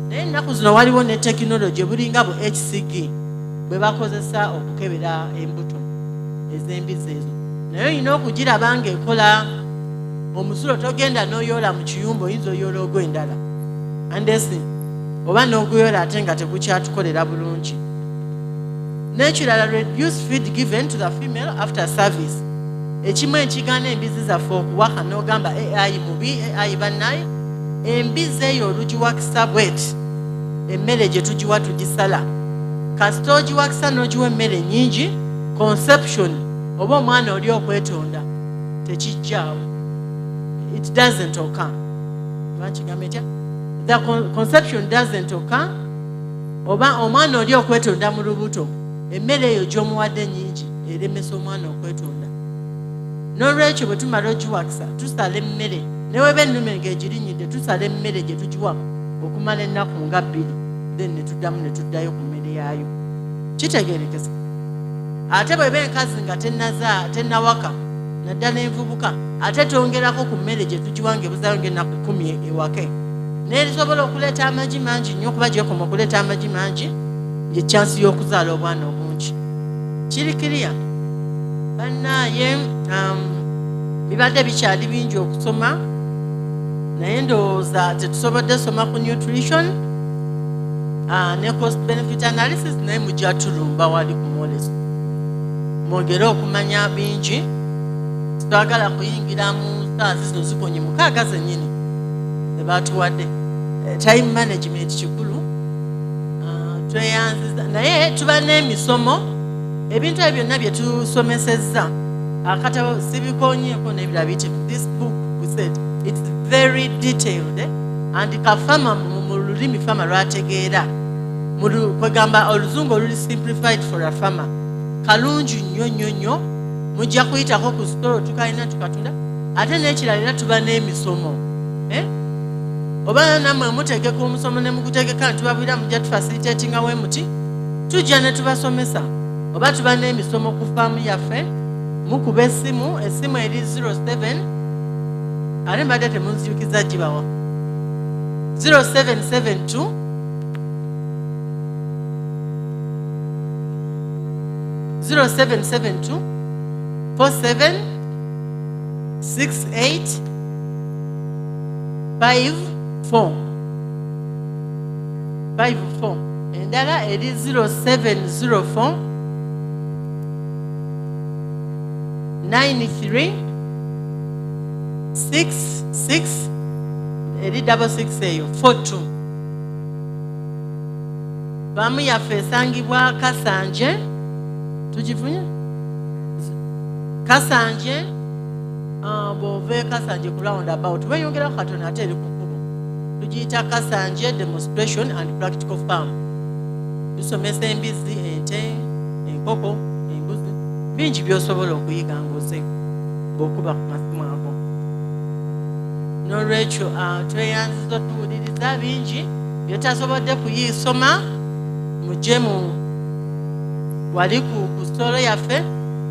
naye ennaku zino waliwo ne tekinologi bulinga bu HCG bwe bakozesa okukebera embuto ez'embizzi ezo naye olina okugiraba ng'ekola omusulo togenda n'oyoola mu kiyumba oyinza oyoola ogw'endala andesi oba n'oguyoola ate nga tegukyatukolera bulungi n'ekirala reduce feed given to the female after service ekimu ekigaana embizzi zaffe okuwaka n'ogamba AI mubi AI bannaye embizzi eyo olugiwakisa bweti emmere gye tugiwa tugisala kasita ogiwakisa n'ogiwa emmere nnyingi conception oba omwana oli okwetonda tekijjaawo it doesn't occur the conception doesn't occur oba omwana oli okwetonda mu lubuto emmere eyo gy'omuwadde nnyingi eremesa omwana okwetonda n'olwekyo bwe tumala ogiwakisa tusala emmere neweba ennume ng'egirinyidde tusala emmere gye tugiwa okumala ennaku nga 2 then ne tuddamu ne tuddayo ku mmere yaayo kitegeerekesa ate bweba enkazi nga tennawaka naddala envubuka ate twongerako ku mmere gye tugiwa ng'ebuzaayo ng'ennaku 10 ewake n'erisobola okuleeta amagi mangi nnyo okuba gyekoma okuleeta amagi mangi ye chansi y'okuzaala obwana obungi kiri kiriya bannaaye bibadde bikyali bingi okusoma naye ndowooza tetusobodde soma ku nutrition ne cost benefit analysis naye mujja tulumba wali ku mwoleso mwogere okumanya bingi twagala kuyingira mu saa zino zikonye 6 zennyini zebatuwadde time management kikulu tweyanziza naye tuba n'emisomo ebintu ebyo byonna bye tusomesezza akatabo sibikonyeeko n'ebirala biyitivu this book we said it's very detailed and kafama mu lulimi fama lwategeera kwegamba oluzungu oluli simplified for a farmer kalungi nnyo nnyo nnyo mujja kuyitako ku sitolo tukalina tukatunda ate n'ekirala era tuba n'emisomo oba nammwe mutegeka omusomo ne mugutegeka ntubabwira mujja tufacilitatinga we muti tujja ne tubasomesa oba tuba n'emisomo ku faamu yaffe mukuba essimu eri 07 ate mbadde temunzijukiza gibawa 0772 47 68 54 endala eri 0704 93 66 eri 66 eyo 42 faamu yaffe esangibwa Kasanje tugifunye Kasanje bw'ova Kasanje ku roundabout weyongeraku katono ate eri ku kkubo tugiyita Kasanje demonstration and practical farm tusomesa embizzi ente enkoko embuzi bingi by'osobola okuyiga ng'oze bw'okuba ku masimu ago n'olwekyo tweyanziza tuwuliriza bingi byetasobodde kuyisoma mujje mu wali ku sitolo yaffe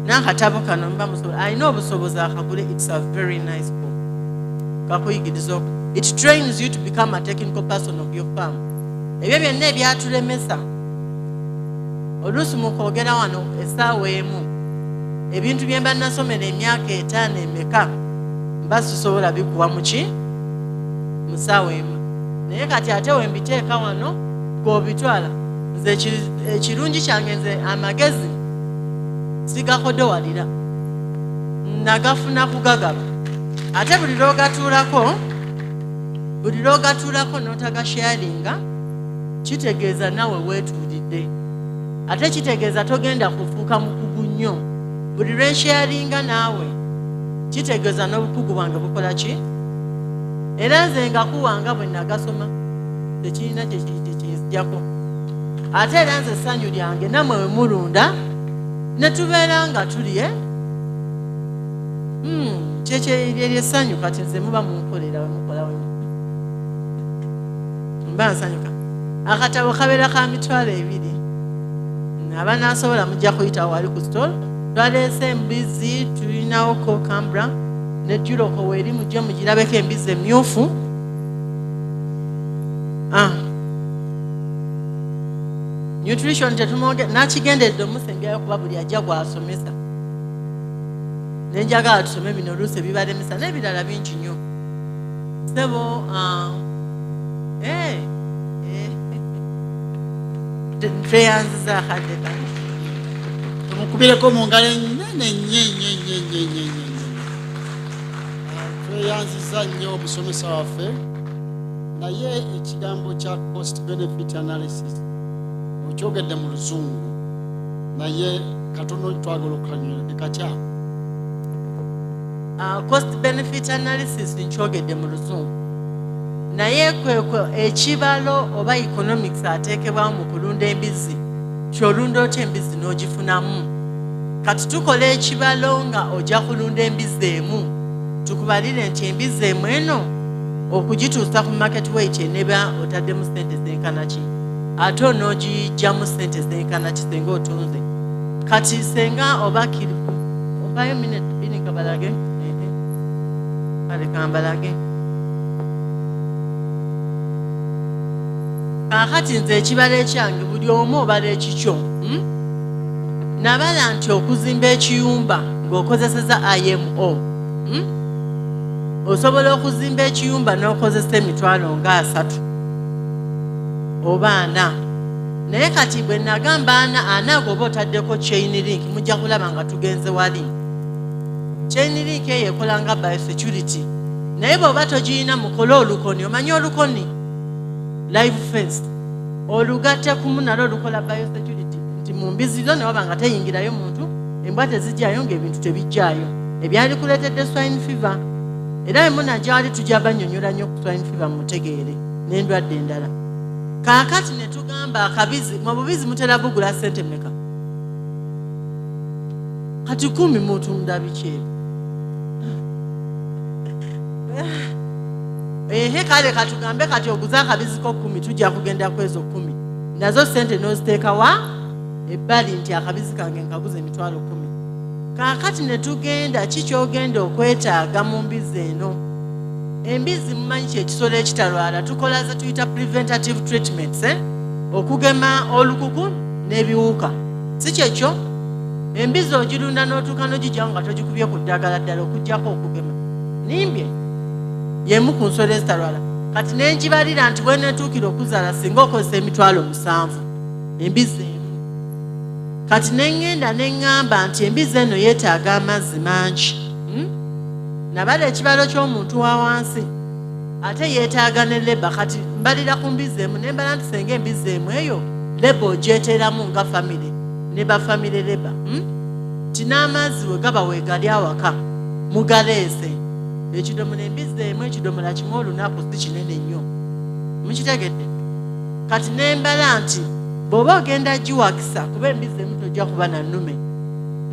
n'akatabo kano mba musobola alina obusobozi akagule it's a very nice book kakuyigiriza it trains you to become a technical person of your farm ebyo byonna ebyatulemesa oluusi mu kwogera wano essaawa emu ebintu bye mba nasomera emyaka 5 emeka mba sisobola bikuwa muki mu ssaawa emu naye kati ate we mbiteeka wano g'obitwala nze ekirungi kyange nze amagezi sigakodowalira nagafuna kugagaba ate buli lwogatuulako n'otagasharinga kitegeeza nawe weetuulidde ate kitegeeza togenda kufuuka mukugu nnyo buli lwensharinga naawe kitegeeza n'obukugu bwange bukola ki era nze nga kuwanga bwe nagasoma tekirina kyekiyizijjako ate era nze essanyu lyange nammwe we mulunda ne tubeera nga tuli kyekyo lyessanyu kati nze muba munkolera wemukola we mba nsanyuka. Akatabo kabeera ka mitwalo 2 abanaasobola mujja kuyitawo wali ku stol. Twaleese embizi, tulinawo kokambra ne juloko weeri mujje mugirabeko embizi emyufu. Nutrition nakigenderedde omusembyayo kuba buli ajja gwasomesa. Nenjagala tusome bino oluusi ebibalemesa n'ebirala bingi nnyo. Sebo tweyanziza akadde kano. Tumukubireko mu ngalo ennene tweyanziza nnyo omusomesa waffe. Naye ekigambo kya cost benefit analysis okyogedde mu Luzungu, naye katono twagala okukanyunyolera katya. Cost benefit analysis nkyogedde mu Luzungu, naye kwekwe ekibalo oba economics ateekebwamu mu kulunda embizi, kyolunda otya embizi n'ogifunamu. Kati tukola ekibalo nga ojja kulunda embizi emu, tukubalire nti embizi emu eno okugituusa ku market weight eneba otaddemu sente zenkana ki, ate onoogijjamu sente zenkana ki senga otunze. Kati senga oba kirifu ovayo minute 2 kabalage kale kambalage. Kakati nze ekibala ekyange buli omu obala ekikyo. Nabala nti okuzimba ekiyumba ng'okozeseza IMO, osobola okuzimba ekiyumba n'okozesa emitwalo nga 3 oba 4. Naye kati bwe nagamba 4 goba otaddeko chain link mujja kulaba nga tugenze wali. Chain link eyo ekola nga biosecurity, naye bw'oba togiyina mukole olukoni. Omanyi olukoni live fence olugatte kumu nalwo olukola biosecurity, nti mu mbizi zo ne waba nga teyingirayo muntu, embwa tezijjayo ng'ebintu tebijjayo. Ebyali kuleetedde swine fever, era emunajja wali tujja bannyonnyola nnyo ku swine fever mutegeere n'endwadde endala. Kaakati ne tugamba akabizi, mu bubizi mutera bugula ssente mmeka? Kati 10 mutunda biki ebyo? Kale katugambe kati oguze akabiziko 10 tujja kugenda kwezo 10 nazo ssente n'oziteeka wa ebbali nti akabizi kange nkaguze emitwalo 10. Kaakati ne tugenda kikyogenda okwetaaga mu mbizi eno. Embizi mumanyi kyekisolo ekitalwala, tukola ze tuyita preventative treatments, okugema olukuku n'ebiwuka. Si kyekyo embizi ogirunda n'otuuka n'ogijjawo nga togikubye ku ddagala ddala okuggyako okugema. Nimbye yemu ku nsolo ezitalwala. Kati nenjibalira nti bwe netuukira okuzaala singa okozesa emitwalo 7 embizi emu. Kati neŋŋenda neŋŋamba nti embizi eno yeetaaga amazzi mangi. Nabala ekibalo ky'omuntu wa wansi ate yeetaaga ne leba. Kati mbalira ku mbizi emu nembala nti senga embizi emu eyo leba ogyeteeramu nga famire ne bafamire leba. N'amazzi we gaba weegali awaka mugaleese. Ekidomola embizi emu ekidomola kimu olunaku si kinene nnyo, mukitegedde. Kati nembala nti bw'oba ogenda giwakisa kuba embizi emu tojja kuba na nnume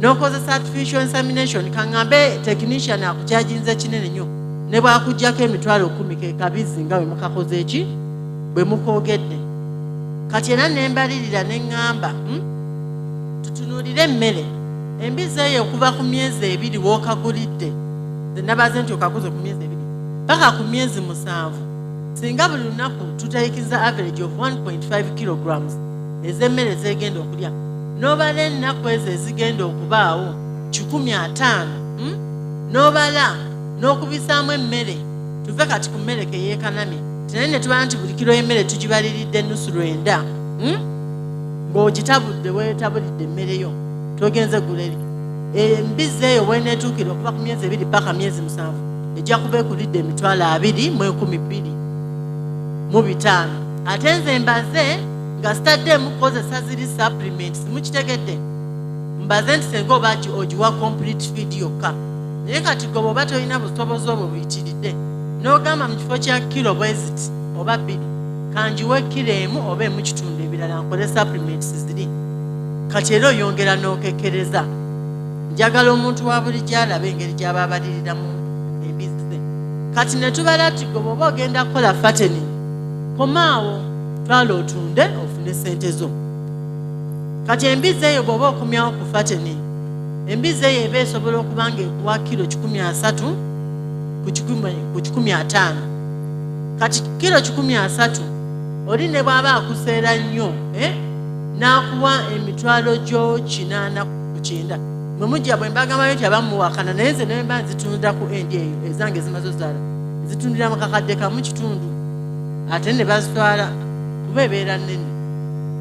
n'okozesa artificial insemination, kaŋŋambe technician akukyajinze kinene nnyo ne bwakuggyako emitwalo 10 ke kabizi nga bwe mukakoze eki bwe mukoogedde. Kati era nembalirira neŋŋamba tutunuulire emmere. Embizi eyo okuva ku myezi 2 w'okagulidde, nze nabaze nti okaguze ku myezi 2 paka ku myezi 7, singa buli lunaku tuteekiza average of 1.5 kilograms ez'emmere zegenda okulya, n'obala ennaku ezo ezigenda okubaawo 150, n'obala n'okubisaamu emmere, tuve kati ku mmere ke yeekanamye. Naye ne tubala nti buli kiro y'emmere tugibaliridde ennusu 9, ng'ogitabudde weetabulidde emmere yo togenze guleri. Embizi eyo bweneetuukira okuva ku myezi 2 paka myezi 7 ejja kuba ekulidde emitwalo 20,115. Ate nze mbaze nga sitaddemu kukozesa ziri supplements, mukitegedde. Mbaze nti senga oba ogiwa complete feed yokka. Naye kati gwe bw'oba tolina busobozi obwo buyitiridde n'ogamba mu kifo kya kilo bweziti oba 2 kanjiwe kilo emu oba emu kitundu ebirala nkole supplements ziri. Kati era oyongera n'okekereza njagala omuntu wa bulijjo alabe engeri gy'aba abaliriramu embizi ze. Kati ne tubala tuti gwe bw'oba ogenda kukola fattening, komaawo twala otunde ofune sente zo. Kati embizi eyo bw'oba okomyawo ku fattening, embizi eyo eba esobola okuba nga ekuwa kilo 13 ku 150. Kati kilo 13 oli ne bw'aba akuseera nnyo n'akuwa emitwalo gyo 80 ku 9. Mwe mujja bwe mbagamba nti abamuwakana, naye nze ne mba nzitunda ku endi eyo ezange zimaze ozaala zitundira mu kakadde kamu kitundu, ate ne bazitwala kuba ebeera nnene.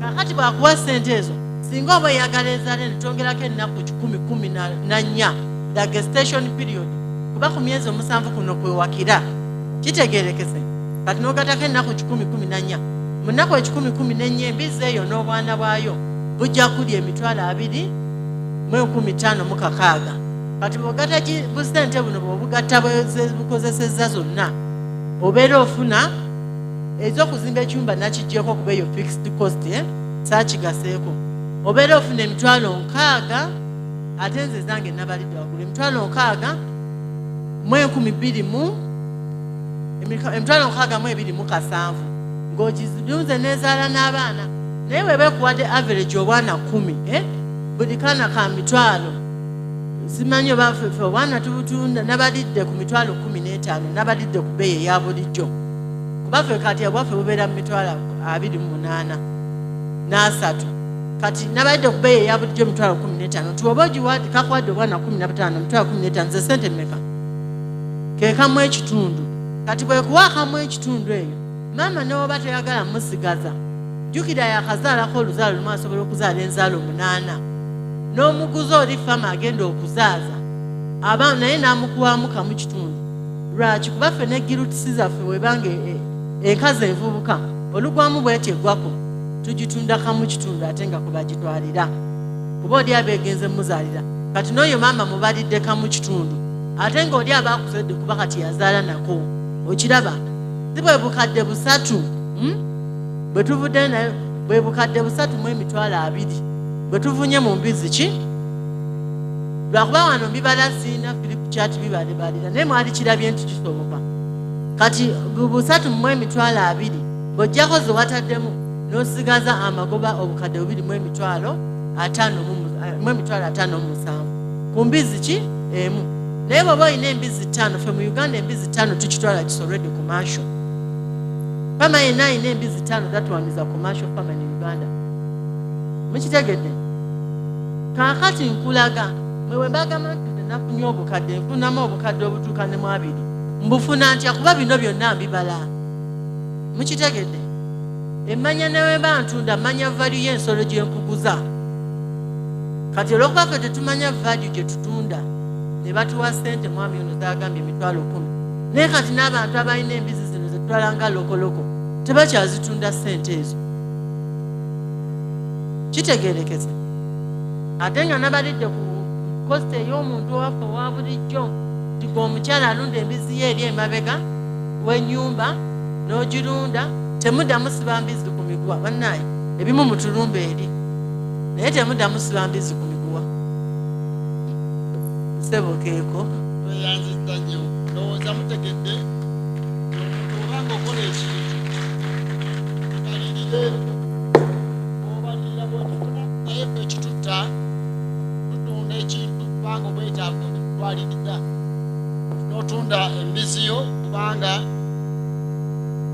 Kakati bw'akuwa ssente ezo, singa oba eyagala ezaale ne twongerako ennaku 14 the gestation period, kuba ku myezi 7 kuno kwewakira, kitegeerekese. Kati n'ogatako ennaku 14 mu nnaku 14 embizi eyo n'obwana bwayo bujja kulya emitwalo 2,156. Kati bw'ogatta busente buno bw'obugatta bukozesezza zonna, obeera ofuna ez'okuzimba ekyumba nakiggyeko kuba eyo fixed cost saakigaseeko, obeera ofuna emitwalo 6, ate nze zange nabalidde waggulu emitwalo 6,227 ng'ogizunze n'ezaala n'abaana. Naye bw'eba ekuwadde average obwana 10 buli kaana ka mitwalo, simanyi oba ffe obwana tubutunda nabalidde ku mitwalo 15, nabalidde ku bbeeyi eya bulijjo, kuba ffe kati obwaffe bubeera mu mitwalo 28 n'asatu. Kati nabalidde ku bbeeyi eya bulijjo mitwalo 15, tuoba ogiwadde kakuwadde obwana 15 mitwalo 15, ze sente mmeka? Ke kamu ekitundu. Kati bwekuwa kamu ekitundu eyo, maama n'oba toyagala musigaza, jjukira yakazaalako oluzaalo lumu asobola okuzaala enzaalo 8, n'omuguzi oli fama agenda okuzaaza naye n'amukuwamu kamu kitundu. Lwaki? Kuba ffe ne girutisi zaffe webanga enkazi envubuka olugwamu bweteggwako tugitunda kamu kitundu ate nga kubagitwalira, kuba oli abeegenze muzaalira. Kati n'oyo maama mubalidde kamu kitundu, ate nga oli aba akusobodde kuba kati yazaala nako. Okiraba si bwe bukadde 3 bwe tuvudde nayo, bwe bukadde 3 mu emitwalo 2 bwe tuvunye mu mbizi ki? Lwakuba wano mbibala siina Philip Chat bibalebalira, naye mwali kirabye nti kisoboka. Kati 3 mu emitwalo 2 bw'ojjako ze wataddemu n'osigaza amagoba obukadde 2 mu emitwalo 57 ku mbizi ki? Emu. Naye bw'oba olina embizi 5, ffe mu Uganda embizi 5 tukitwala kisolwedde commercial. Fama yenna alina embizi 5 tatuwaniza commercial fama ne Uganda. Mukitegedde? Kaakati nkulaga mwewe mbagamba nti nafunye obukadde, nfunamu obukadde obutuuka ne mu 2. Mbufuna ntya kuba bino byonna mbibala. Mukitegedde? Emmanya newe mba ntunda mmanya value y'ensolo gye nkuguza. Kati olw'okuba ffe tetumanya value gye tutunda, ne batuwa ssente mwami ono zaagambye emitwalo 10. Naye kati n'abantu abalina embizi zino ze tutwala nga lokoloko tebakyazitunda ssente ezo. Kitegeerekese? Ate nga nabalidde ku kosti ey'omuntu owaffe owa bulijjo nti gwe omukyala alunda embizi ye eri emabega w'ennyumba n'ogirunda, temuddamu siba mbizi ku miguwa. Bannaaye ebimu mutulumba eri, naye temuddamu siba mbizi ku miguwa. Sebokeeko weyanzizza nnyo, ndowooza mutegedde obanga okola ekintu balirire obalira bwokikola, naye ffe ekitutta tutunda ekintu kubanga obwetaavu obutwaliriza n'otunda embizi yo kubanga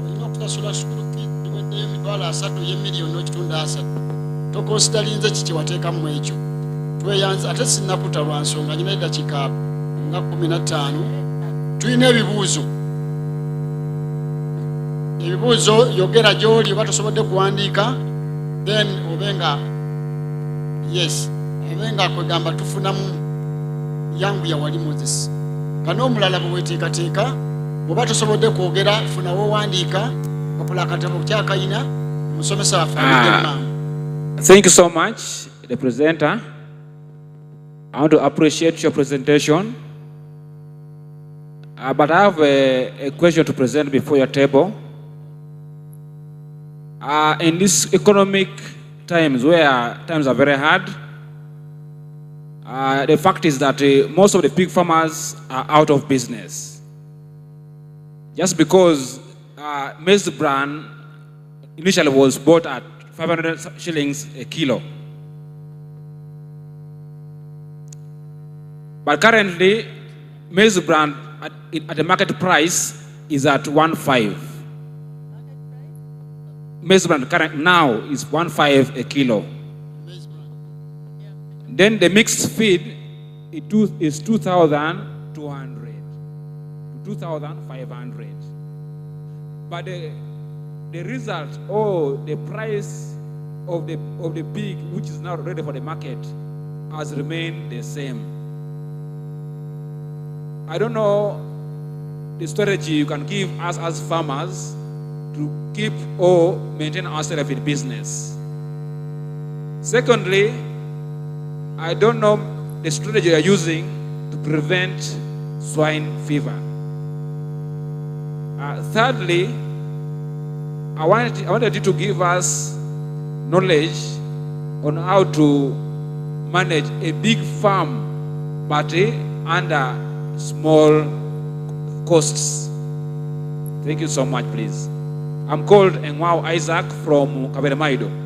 olina okusasula sukulu fees iweddeyo emitwalo 3 y'emiliyoni n'okitunda 3, tokositalinze kiki wateekamu ekyo. Tweyanza ate sinnakuta lwa nsonga nyina eddakiika nga 15. Tulina ebibuuzo yogera gy'oli oba tosobodde kuwandiika, then obenga yes obenga kwegamba tufunamu yangu ya wali Moses. N'omulala bwe weteekateeka oba tosobodde kwogera funa wowandiika kapula akatabo kyakayina omusomesa waffe abidde. Thank you so much, the presenter. I want to appreciate your presentation. But I have a question to present before your table. In these economic times where times are very hard, The fact is that most of the pig farmers are out of business. Just because maize bran initially was bought at 500 shillings a kilo. But currently, maize bran at the market price is at 1.5. Maize bran current now is 1.5 a kilo. Then the mixed feed is 2,200 to 2,500. But the result or the price of the pig, which is now ready for the market, has remained the same. I don't know the strategy you can give us as farmers to keep or maintain ourselves in business. Secondly, I don't know the strategy you're using to prevent swine fever. Thirdly, I wanted you to give us knowledge on how to manage a big farm but under small costs. Thank you so much, please. I'm called Engwao Isaac from Kaberamaido.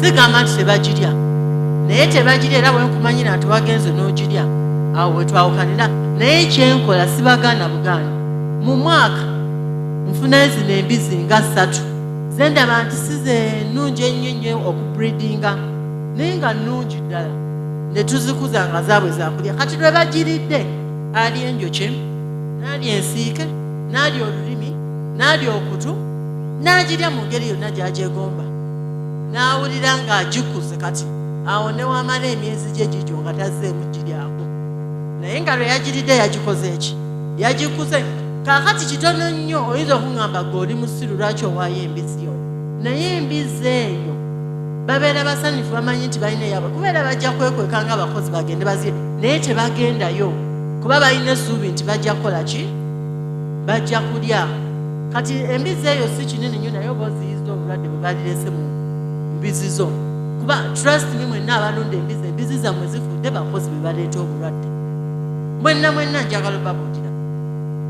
sigamba nti tebagirya naye tebagirya era bwenkumanyira nti wagenze n'ogirya awo wetwawukanira naye kyenkola sibagaana bugaana mu mwaka nfunayo zino embizi nga 3 ze ndaba nti size nnungi ennyo okubreedinga naye nga nnungi ddala ne tuzikuza nga zaabwe zakulya kati lwe bagiridde alya enjoke n'alya ensiike n'alya olulimi n'alya okutu n'agirya mu ngeri yonna gy'agyegomba n'awulira ng'agikuze kati awo ne wamala emyezi gye gigyo nga tazzeemu giryako naye nga lwe yagiridde yagikoze eki yagikuze kaakati kitono nnyo oyinza okuŋŋamba gwe oli musiru lwaki owaayo embizi yo naye embizi eyo babeera basanyufu bamanyi nti balina eyabwe kubeera bajja kwekweka ng'abakozi bagende bazirye naye tebagendayo kuba balina essuubi nti bajja kukola ki bajja kulya kati embizi eyo si kinene nnyo naye oba oziyiza obulwadde bwe balirese mu mbizi zo kuba trust me mwenna abalunda embizi zammwe zifudde bakozi be baleeta obulwadde mwenna njagala babuulira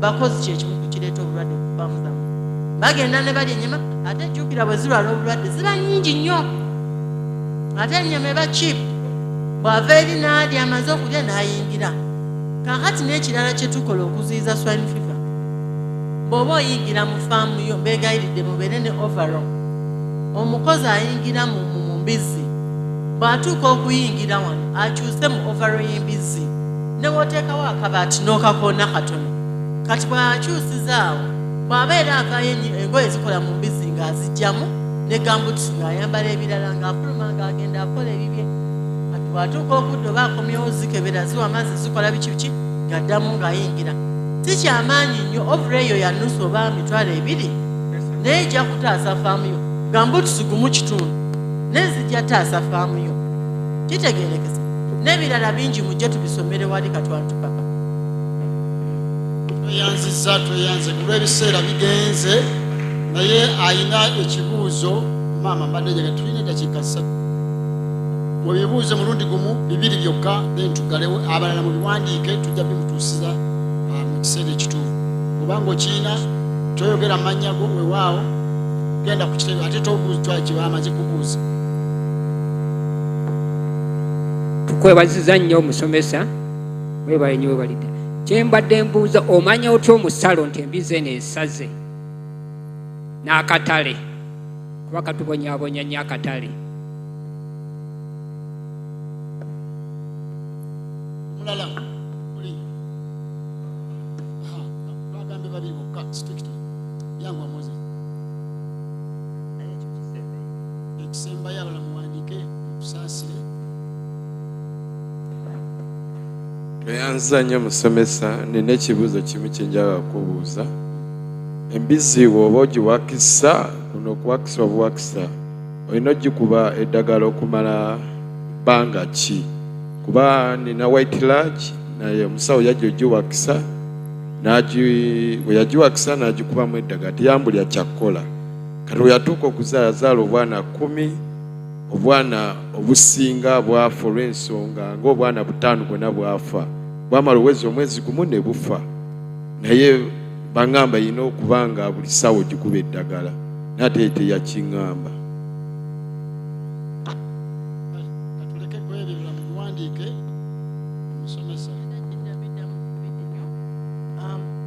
bakozi kyekimu kukireeta obulwadde kubamu zammwe bagenda ne balya ennyama ate jjukira bwe zirwala obulwadde ziba nnyingi nnyo ate ennyama eba cheap bw'ava eri n'alya amaze okulya n'ayingira kaakati n'ekirala kye tukola okuziyiza swine fever bw'oba oyingira mu faamu yo mbeegayiridde mubeere ne overall omukozi ayingira mu mbizi bw'atuuka okuyingira wano akyuse mu overall y'embizi ne w'oteekawo akabaati n'okakoona katono kati bw'akyusizaawo bw'abeera avaayo engoye zikola mu mbizi ng'azijjamu ne gambutusi ng'ayambala ebirala ng'afuluma ng'agenda akola ebibye kati bw'atuuka okudda oba akomyewo zikebera ziwa amazzi zikola biki ng'addamu ng'ayingira si kyamaanyi nnyo ovula eyo ya nusu oba 2 naye ejja kutaasa faamu yo gambutusi gumu kitundu nezijja taasa faamu yo kitegeerekesa n'ebirala bingi mujje tubisomere wali katwantu papa tweyanze kulw'ebiseera bigenze naye ayina ekibuuzo maama mbadde njaga tulina eddakiika 3 webibuuze mulundi gumu 2 byokka then tugalewo abalala mu biwandiike tujja bimutuusiza mu kiseera ekituufu obanga okiina toyogera mannya go wewaawo genda ku kitebe ate twakibamaze kubuuza tukwebaziza nnyo omusomesa webaye nnyo webalidde kyembadde mbuuza omanya otya omusalo nti embizi eno esaze n'akatale kuba katubonyaabonya nnyo akatale mulala oli bagambe babiri bokka strict yangwa moze ekisembayo abala muwandiike okusaasire tweyanza nnyo musomesa nina ekibuuzo kimu kyenjagala kubuuza embizi bw'oba ogiwakisa kuno okuwakisa obuwakisa olina ogikuba eddagala okumala bbanga ki kuba nina white large naye omusawo yajja ogiwakisa bwe yagiwakisa n'agikubamu eddagala teyambulya kyakkola kati we yatuuka okuzaalazaala obwana 10 obwana obusinga bwafa olw'ensonga ng'obwana 5 bwonna bwafa bwamala owezi omwezi gumu ne bufa naye baŋŋamba yina okuba nga buli ssaawa ogikuba eddagala naye ate teyakiŋŋamba katulekeko ebyo muwandiike omusomesa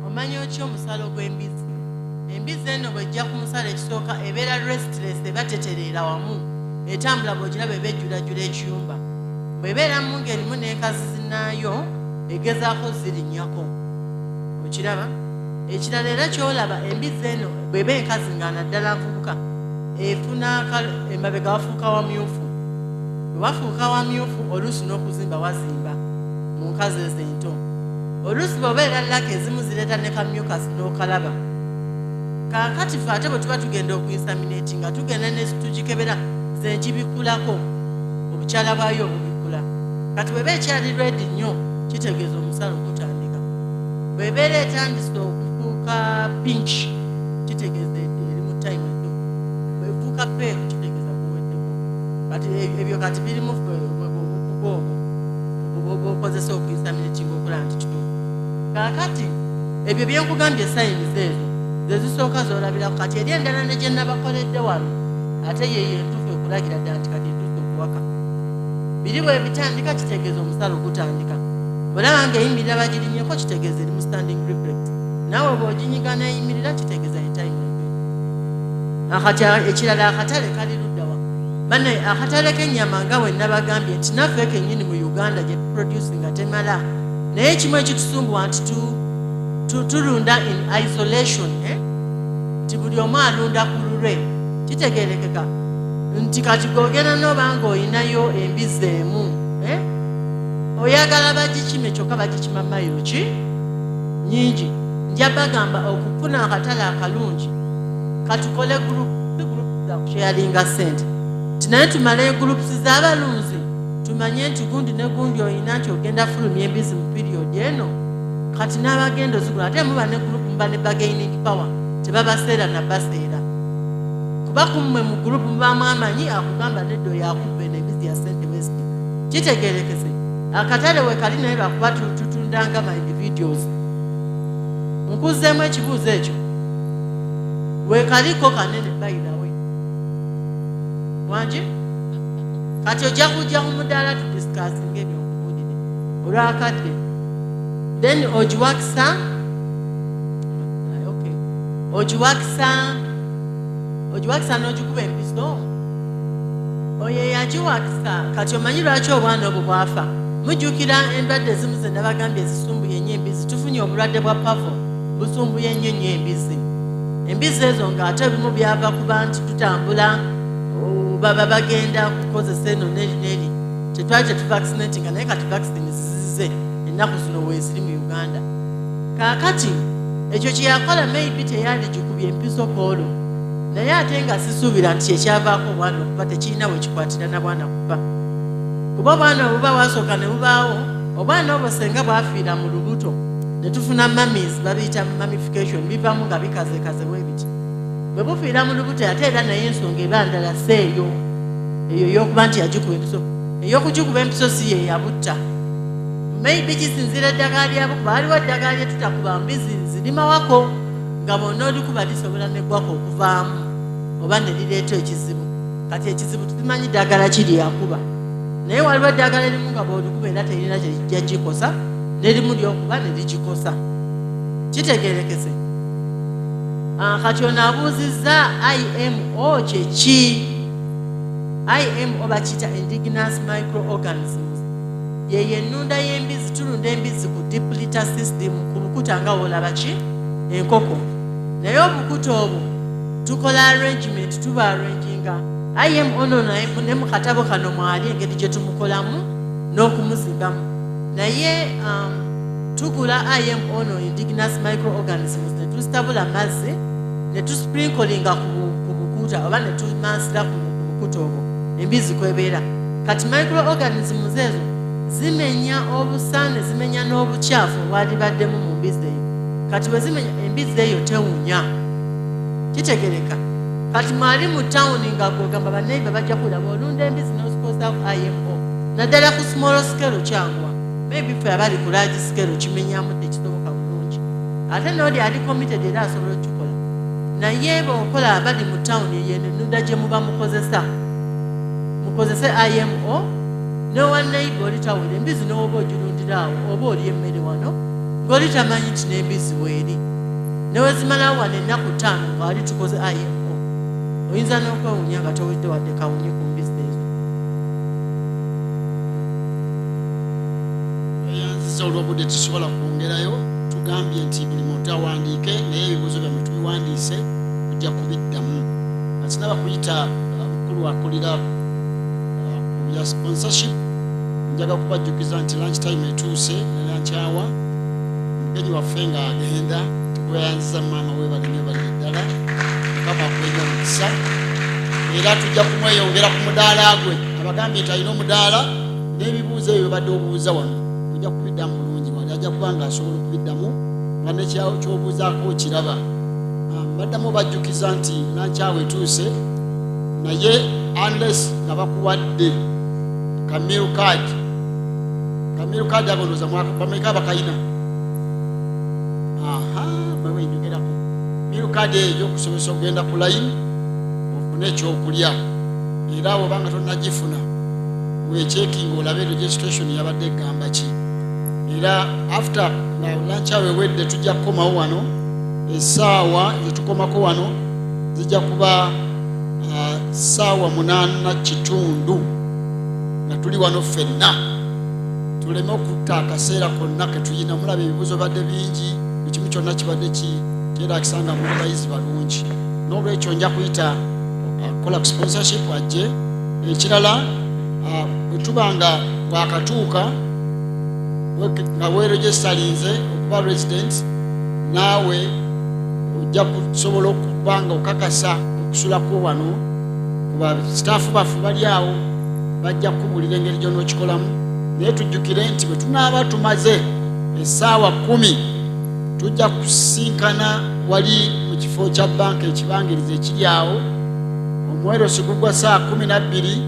omanyi otya omusalo gw'embizi embizi eno bwejja ku musalo ekisooka ebeera restless eba tetereera wamu etambula bw'ogiraba eba ejjulajjula ekiyumba bw'ebeera mu ngerimu n'enkazi zinaayo egezaako zirinnyako okiraba ekirala era kyolaba embizi eno bw'eba enkazi nga naddala nvubuka efuna emabega wafuuka wamyufu bwe wafuuka wamyufu oluusi n'okuzimba wazimba mu nkazi ezo ento oluusi bw'obeera laka ezimu zireeta ne kamyukasi n'okalaba kaakati fe ate bwe tuba tugenda okuinsaminati nga tugenda ne tugikebera zenjibikulako obukyala bwayo obubikula kati bw'eba ekyali redi nnyo kitegeeza omusalo gutandika bw'ebeera etandise okufuuka pinch kitegeeza eri mu time eto bwefuuka peeku kitegeeza kuweddeko kati ebyo kati birimu obukugo obwo bw'okozesa okuinsaminati ng'okulaba nti kituufu kaakati ebyo byenkugambye sayinizi ezo ze zisooka z'olabirako kati eri endala ne gye nabakoledde wano ate yeyo entuufu ekulagira ddala nti kati waka biri bwe bitandika kitegeeza omusalo gutandika olaba ng'eyimirira bagirinyeko kitegeeza eri mu standing reflex naawe bw'oginyiga n'eyimirira kitegeeza entime akati ekirala akatale kali luddawa bane akatale k'ennyama nga bwe nabagambye nti naffe kennyini mu Uganda gye tuproduce nga temala naye kimu ekitusumbuwa nti tulunda in isolation nti buli omu alunda ku lulwe kitegeerekeka nti kati gogenda n'oba ng'olinayo embizi emu oyagala bagikime kyokka bagikima mayiro ki nyingi nja bagamba okufuna akatale akalungi katukole gurupu za kusharinga sente tinaye tumale gurupusi z'abalunzi tumanye nti gundi ne gundi olina nti ogenda fulumya embizi mu period eno kati n'abagenda ozigula ate muba ne gurupu muba ne bargaining power tebabaseera na baseera kuba kummwe mu gurupu mubamu amanyi akugamba neddo yakubbe n'embizi ya sente west kitegeerekese akatale we kali naye lwakuba tutundanga my videos nkuzeemu ekibuuzo ekyo wekaliko kanene bayirawe wangi kati ojja kujja ku mudaala tudisikasinga ebyokubuulire olwakadde then ogiwakisa n'ogikuba empiso oyo yagiwakisa kati omanyi lwaki obwana obwo bwafa mujjukira endwadde ezimu ze nabagambye ezisumbuye ennyo embizi tufunye obulwadde bwa pavo busumbuye ennyo nnyo embizi ezo ng'ate ebimu byava kuba nti tutambula baba bagenda kukozesa eno neri tetwali tetuvacinatinga naye kati vaccine zizize ennaku zino weeziri mu Uganda kaakati ekyo kyeyakola maybe teyali gikubye empiso koolo naye ate nga sisuubira nti ekyavaako obwana okuba tekirina wekikwatira na bwana kuba kuba obwana obuba wasooka ne bubaawo obwana obwo senga bwafiira mu lubuto ne tufuna mamis babiyita mamification bivamu nga bikazeekaze bwebiti bwe bufiira mu lubuto ate era naye ensonga eba ndala seeyo eyo y'okuba nti yagikuba empiso ey'okugikuba empiso si ye yabutta maybe kisinzira eddagala lyabo kuba waliwo eddagala lye tutakuba mbizi zirimawako nga bonna olikuba lisobola neggwako okuvaamu oba ne lireeta ekizibu kati ekizibu tuzimanyi ddagala kiri yakuba naye waliwo eddagala erimu nga bwolikuba era terina kyejja gikosa n'erimu lyokuba ne ligikosa kitegeerekese kati ono abuuzizza IMO kyeki IMO bakiyita indigenous microorganisms yeye ennunda y'embizi tulunda embizi ku deep litter system ku bukuta nga wolaba ki enkoko naye obukuta obwo tukola arrangement tuba arranginga IMO ono ne mu katabo kano mwali engeri gye tumukolamu n'okumuzigamu naye tugula IMO ono indigenous microorganisms ne tusitabula mazzi ne tusprinklinga ku bukuta oba ne tumansira ku bukuta obwo embizi kwebeera kati microorganisms ezo zimenya obusa ne zimenya n'obukyafu obwalibaddemu mu mbizi eyo kati bwe zimenya embizi eyo tewunya kitegereka kati mwali mu tawuni nga gwogamba banneiba bajja kulaba olunda embizi n'ozikozaku IMO naddala ku small scale kyangwa maybe fe abali ku large scale kimenyamu tekisoboka bulungi ate n'oli ali committed era asobola okukikola naye bw'okola abali mu tawuni eyo ennunda gye muba mukozese IMO n'owanneiba oli tawera embizi n'oba ogirundira awo oba oli emmere wano ng'oli tamanyi nti n'embizi weeri newezimalawo wano ennaku 5 ng'ali tukoze IMO oyinza n'okwewunya nga towulidde wadde kawunyi ku mbizi ezo eyanziza olw'obudde tusobola kwongerayo tugambye nti buli muntu awandiike naye ebibuuzo byammwe tubiwandiise tujja kubiddamu asinaba kuyita mukulu akulira ya sponsorship njaga kubajjukiza nti lunch time etuuse ne lunch hour mugenyi waffe nga agenda tukweyanziza maama webalime bali ddala mukama akwenya omukisa era tujja kumweyongera ku mudaala gwe abagambye nti alina omudaala n'ebibuuzo ebyo badde obuuza wano ojja kubiddamu bulungi wali ajja kuba nga asobola okubiddamu nga nekyobuuzaako kiraba baddamu bajjukiza nti lunch hour etuuse naye unless nga bakuwadde kamiru kadi agondoza mwaka pameka bakayina mwewe njogerako miru kadi eyo okusobesa okugenda ku line ofune ekyokulya era abo banga tonagifuna wechekinga olabe registration yabadde egamba ki. Era after nga lunch hour ewedde tujja kukomawo wano essaawa zetukomako wano zijja kuba ssaawa 8:30 nga tuli wano ffenna tuleme okutta akaseera konna ke tuyina. Mulaba ebibuuzo badde bingi, ekimu kyonna kibadde kyeraakisanga mu bayizi balungi. N'olwekyo nja kuyita kola ku sponsorship ajje. Ekirala bwe tuba nga bwakatuuka nga weregistalinze okuba resident, naawe ojja kusobola okuba nga okakasa okusulako wano kuba sitaafu baffe bali awo bajja kukubuulira engeri gy'onookikolamu. Naye tujjukire nti bwe tunaaba tumaze essaawa 10 tujja kusinkana wali mu kifo kya banka ekibangiriza ekiri awo. Omwerosi gugwa saa 12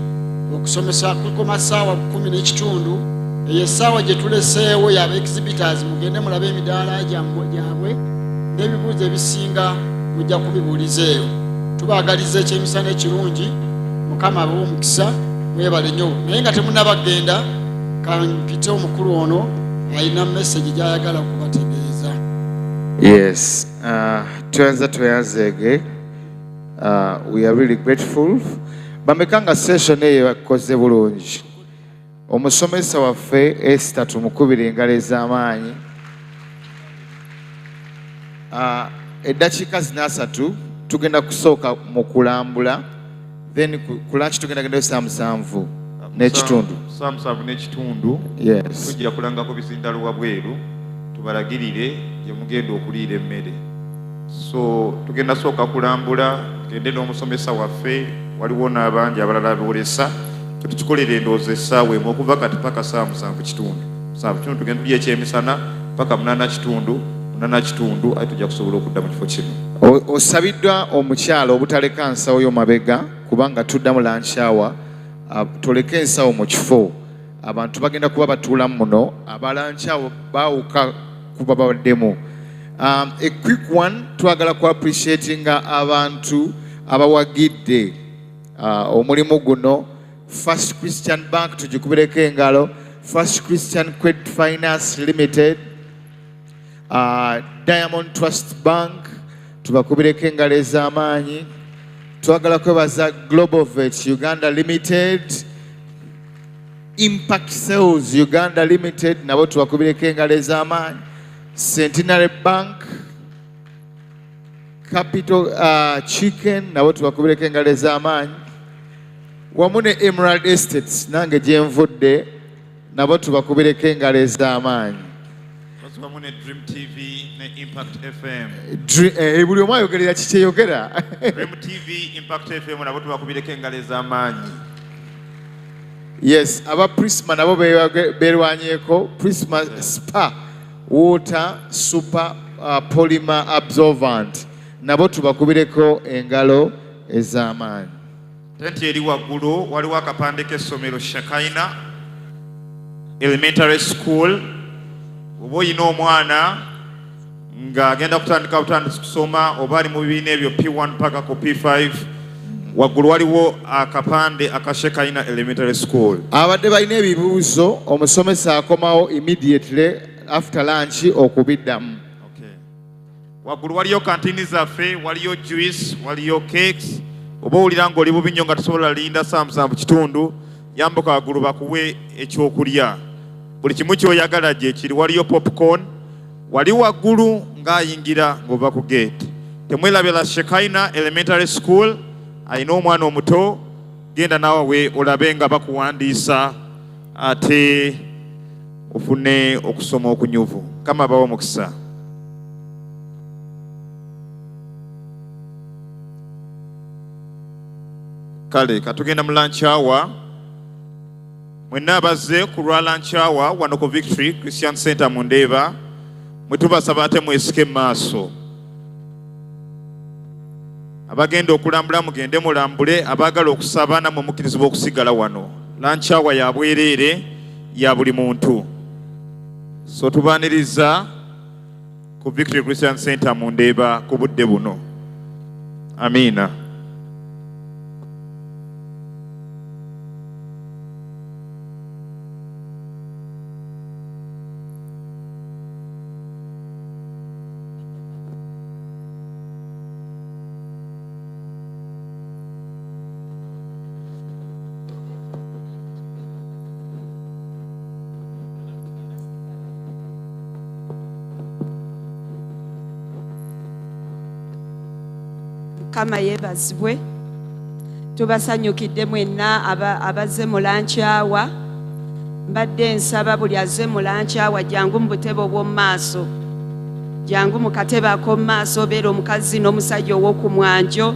okusomesa kukoma ssaawa 10:30. Eyo essaawa gye tuleseewo yaba exhibitors mugende mulabe emidaala gyabwe n'ebibuuzo ebisinga mujja kubibuuliza eyo. Tubaagaliza ekyemisana ekirungi, Mukama abawe omukisa, mwebale nnyo. Naye nga temunnabagenda kampite omukulu ono alina message gy'ayagala okubategeeza. Yes, tuyanzege. We are really grateful. Bamekanga session eyo yakoze bulungi. Omusomesa waffe Esther tumukubira engalo ez'amaanyi. Eddakiika 3 tugenda kusooka mu kulambula, then ku lunch tugenda gendayo saa 7 n'ekitundu. Saa 7 n'ekitundu. Yes. Tujja kulanga ku bizindaalo wabweru tubalagirire gye mugenda okuliira emmere. So tugenda sooka kulambula, tugende n'omusomesa waffe, waliwo n'abangi abalala abolesa. Tukikolera endowooza essaawa emu okuva kati paka saa 7:30. 7:30 tugenda tulya ekyemisana paka 8:30 ate tujja kusobola okudda mu kifo kino. Osabiddwa omukyala obutaleka nsawo y'omabega kubanga tuddamu lunch hour. Toleke ensawo mu kifo. Abantu bagenda kuba batuulamu muno. Aba lunch hour baawuka kuba babaddemu. A quick one, twagala ku appreciating abantu abawagidde omulimu guno. First Christian Bank tujikubireko engalo. First Christian Credit Finance Limited, Diamond Trust Bank tubakubireko engalo ez'amaanyi. Twagala kwebaza Global Vet Uganda Limited, Impact Sales Uganda Limited nabo tubakubireko engalo ez'amaanyi. Centenary Bank, Capital Chicken nabo tubakubireko engalo ez'amaanyi. Wamu ne Emerald Estates nange gye nvudde nabo tubakubireko engalo ez'amaanyi. Wamu ne Dream TV ne Impact FM. Buli omu ayogerera kikyeyogera. Dream TV, Impact FM nabo tubakubireko engalo ez'amaanyi. Yes, aba Prisma nabo beerwanyeeko. Prisma Spa Water Super Polymer Absorbent nabo tubakubireko engalo ez'amaanyi. Tenti eri waggulu waliwo akapande k'essomero Shakaina Elementary School. Oba oyina omwana ng'agenda kutandika kusoma oba ali mu bibiina ebyo P1 paka ku P5, waggulu waliwo akapande aka Shakaina Elementary School. Abadde balina ebibuuzo omusomesa akomawo immediately after lunch okubiddamu. Okay. Waggulu waliyo kantini zaffe, waliyo juice, waliyo cakes. Oba owulira ng'oli bubi nnyo nga tosobola linda saa 7:30, yambuka waggulu bakuwe ekyokulya. Buli kimu ky'oyagala gye kiri. Waliyo popcorn, wali waggulu ng'ayingira ng'ova ku gate. Temwerabira Shekaina Elementary School, ayina omwana omuto, genda naawe olabe nga bakuwandiisa ate ofune okusoma okunyuvu. Kama bawa mukisa. Kale katugenda mu lunch hour. Mwenna abazze ku lwa lunch hour wano ku Victory Christian Center mu Ndeeba, mwe tubasaba ate mwesike mu maaso. Abagenda okulambula mugende mulambule, abaagala okusaba namwe mukkirizibwa okusigala wano. Lunch hour ya bwereere ya buli muntu. So tubaaniriza ku Victory Christian Center mu Ndeeba ku budde buno. Amiina. Mukama yeebazibwe. Tubasanyukidde mwenna abazze mu lunch hour. Mbadde nsaba buli azze mu lunch hour jangu mu butebe obw'omu maaso. Jangu mu katebe ak'omu maaso obeera omukazi n'omusajja ow'oku mwanjo.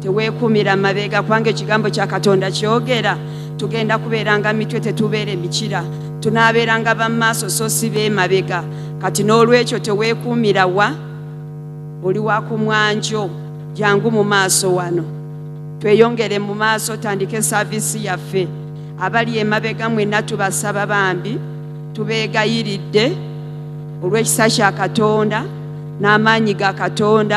Teweekumira mabega kwange ekigambo kya Katonda kyogera. Tugenda kubeeranga mitwe tetubeere mikira. Tunaabeeranga bamaaso so si beemabega. Kati n'olwekyo teweekuumira wa oli wa ku mwanjo. Jangu mu maaso wano. Tweyongere mu maaso tandike saavisi yaffe. Abali emabega mwenna tubasaba bambi tubeegayiridde olw'ekisa kya Katonda n'amaanyi ga Katonda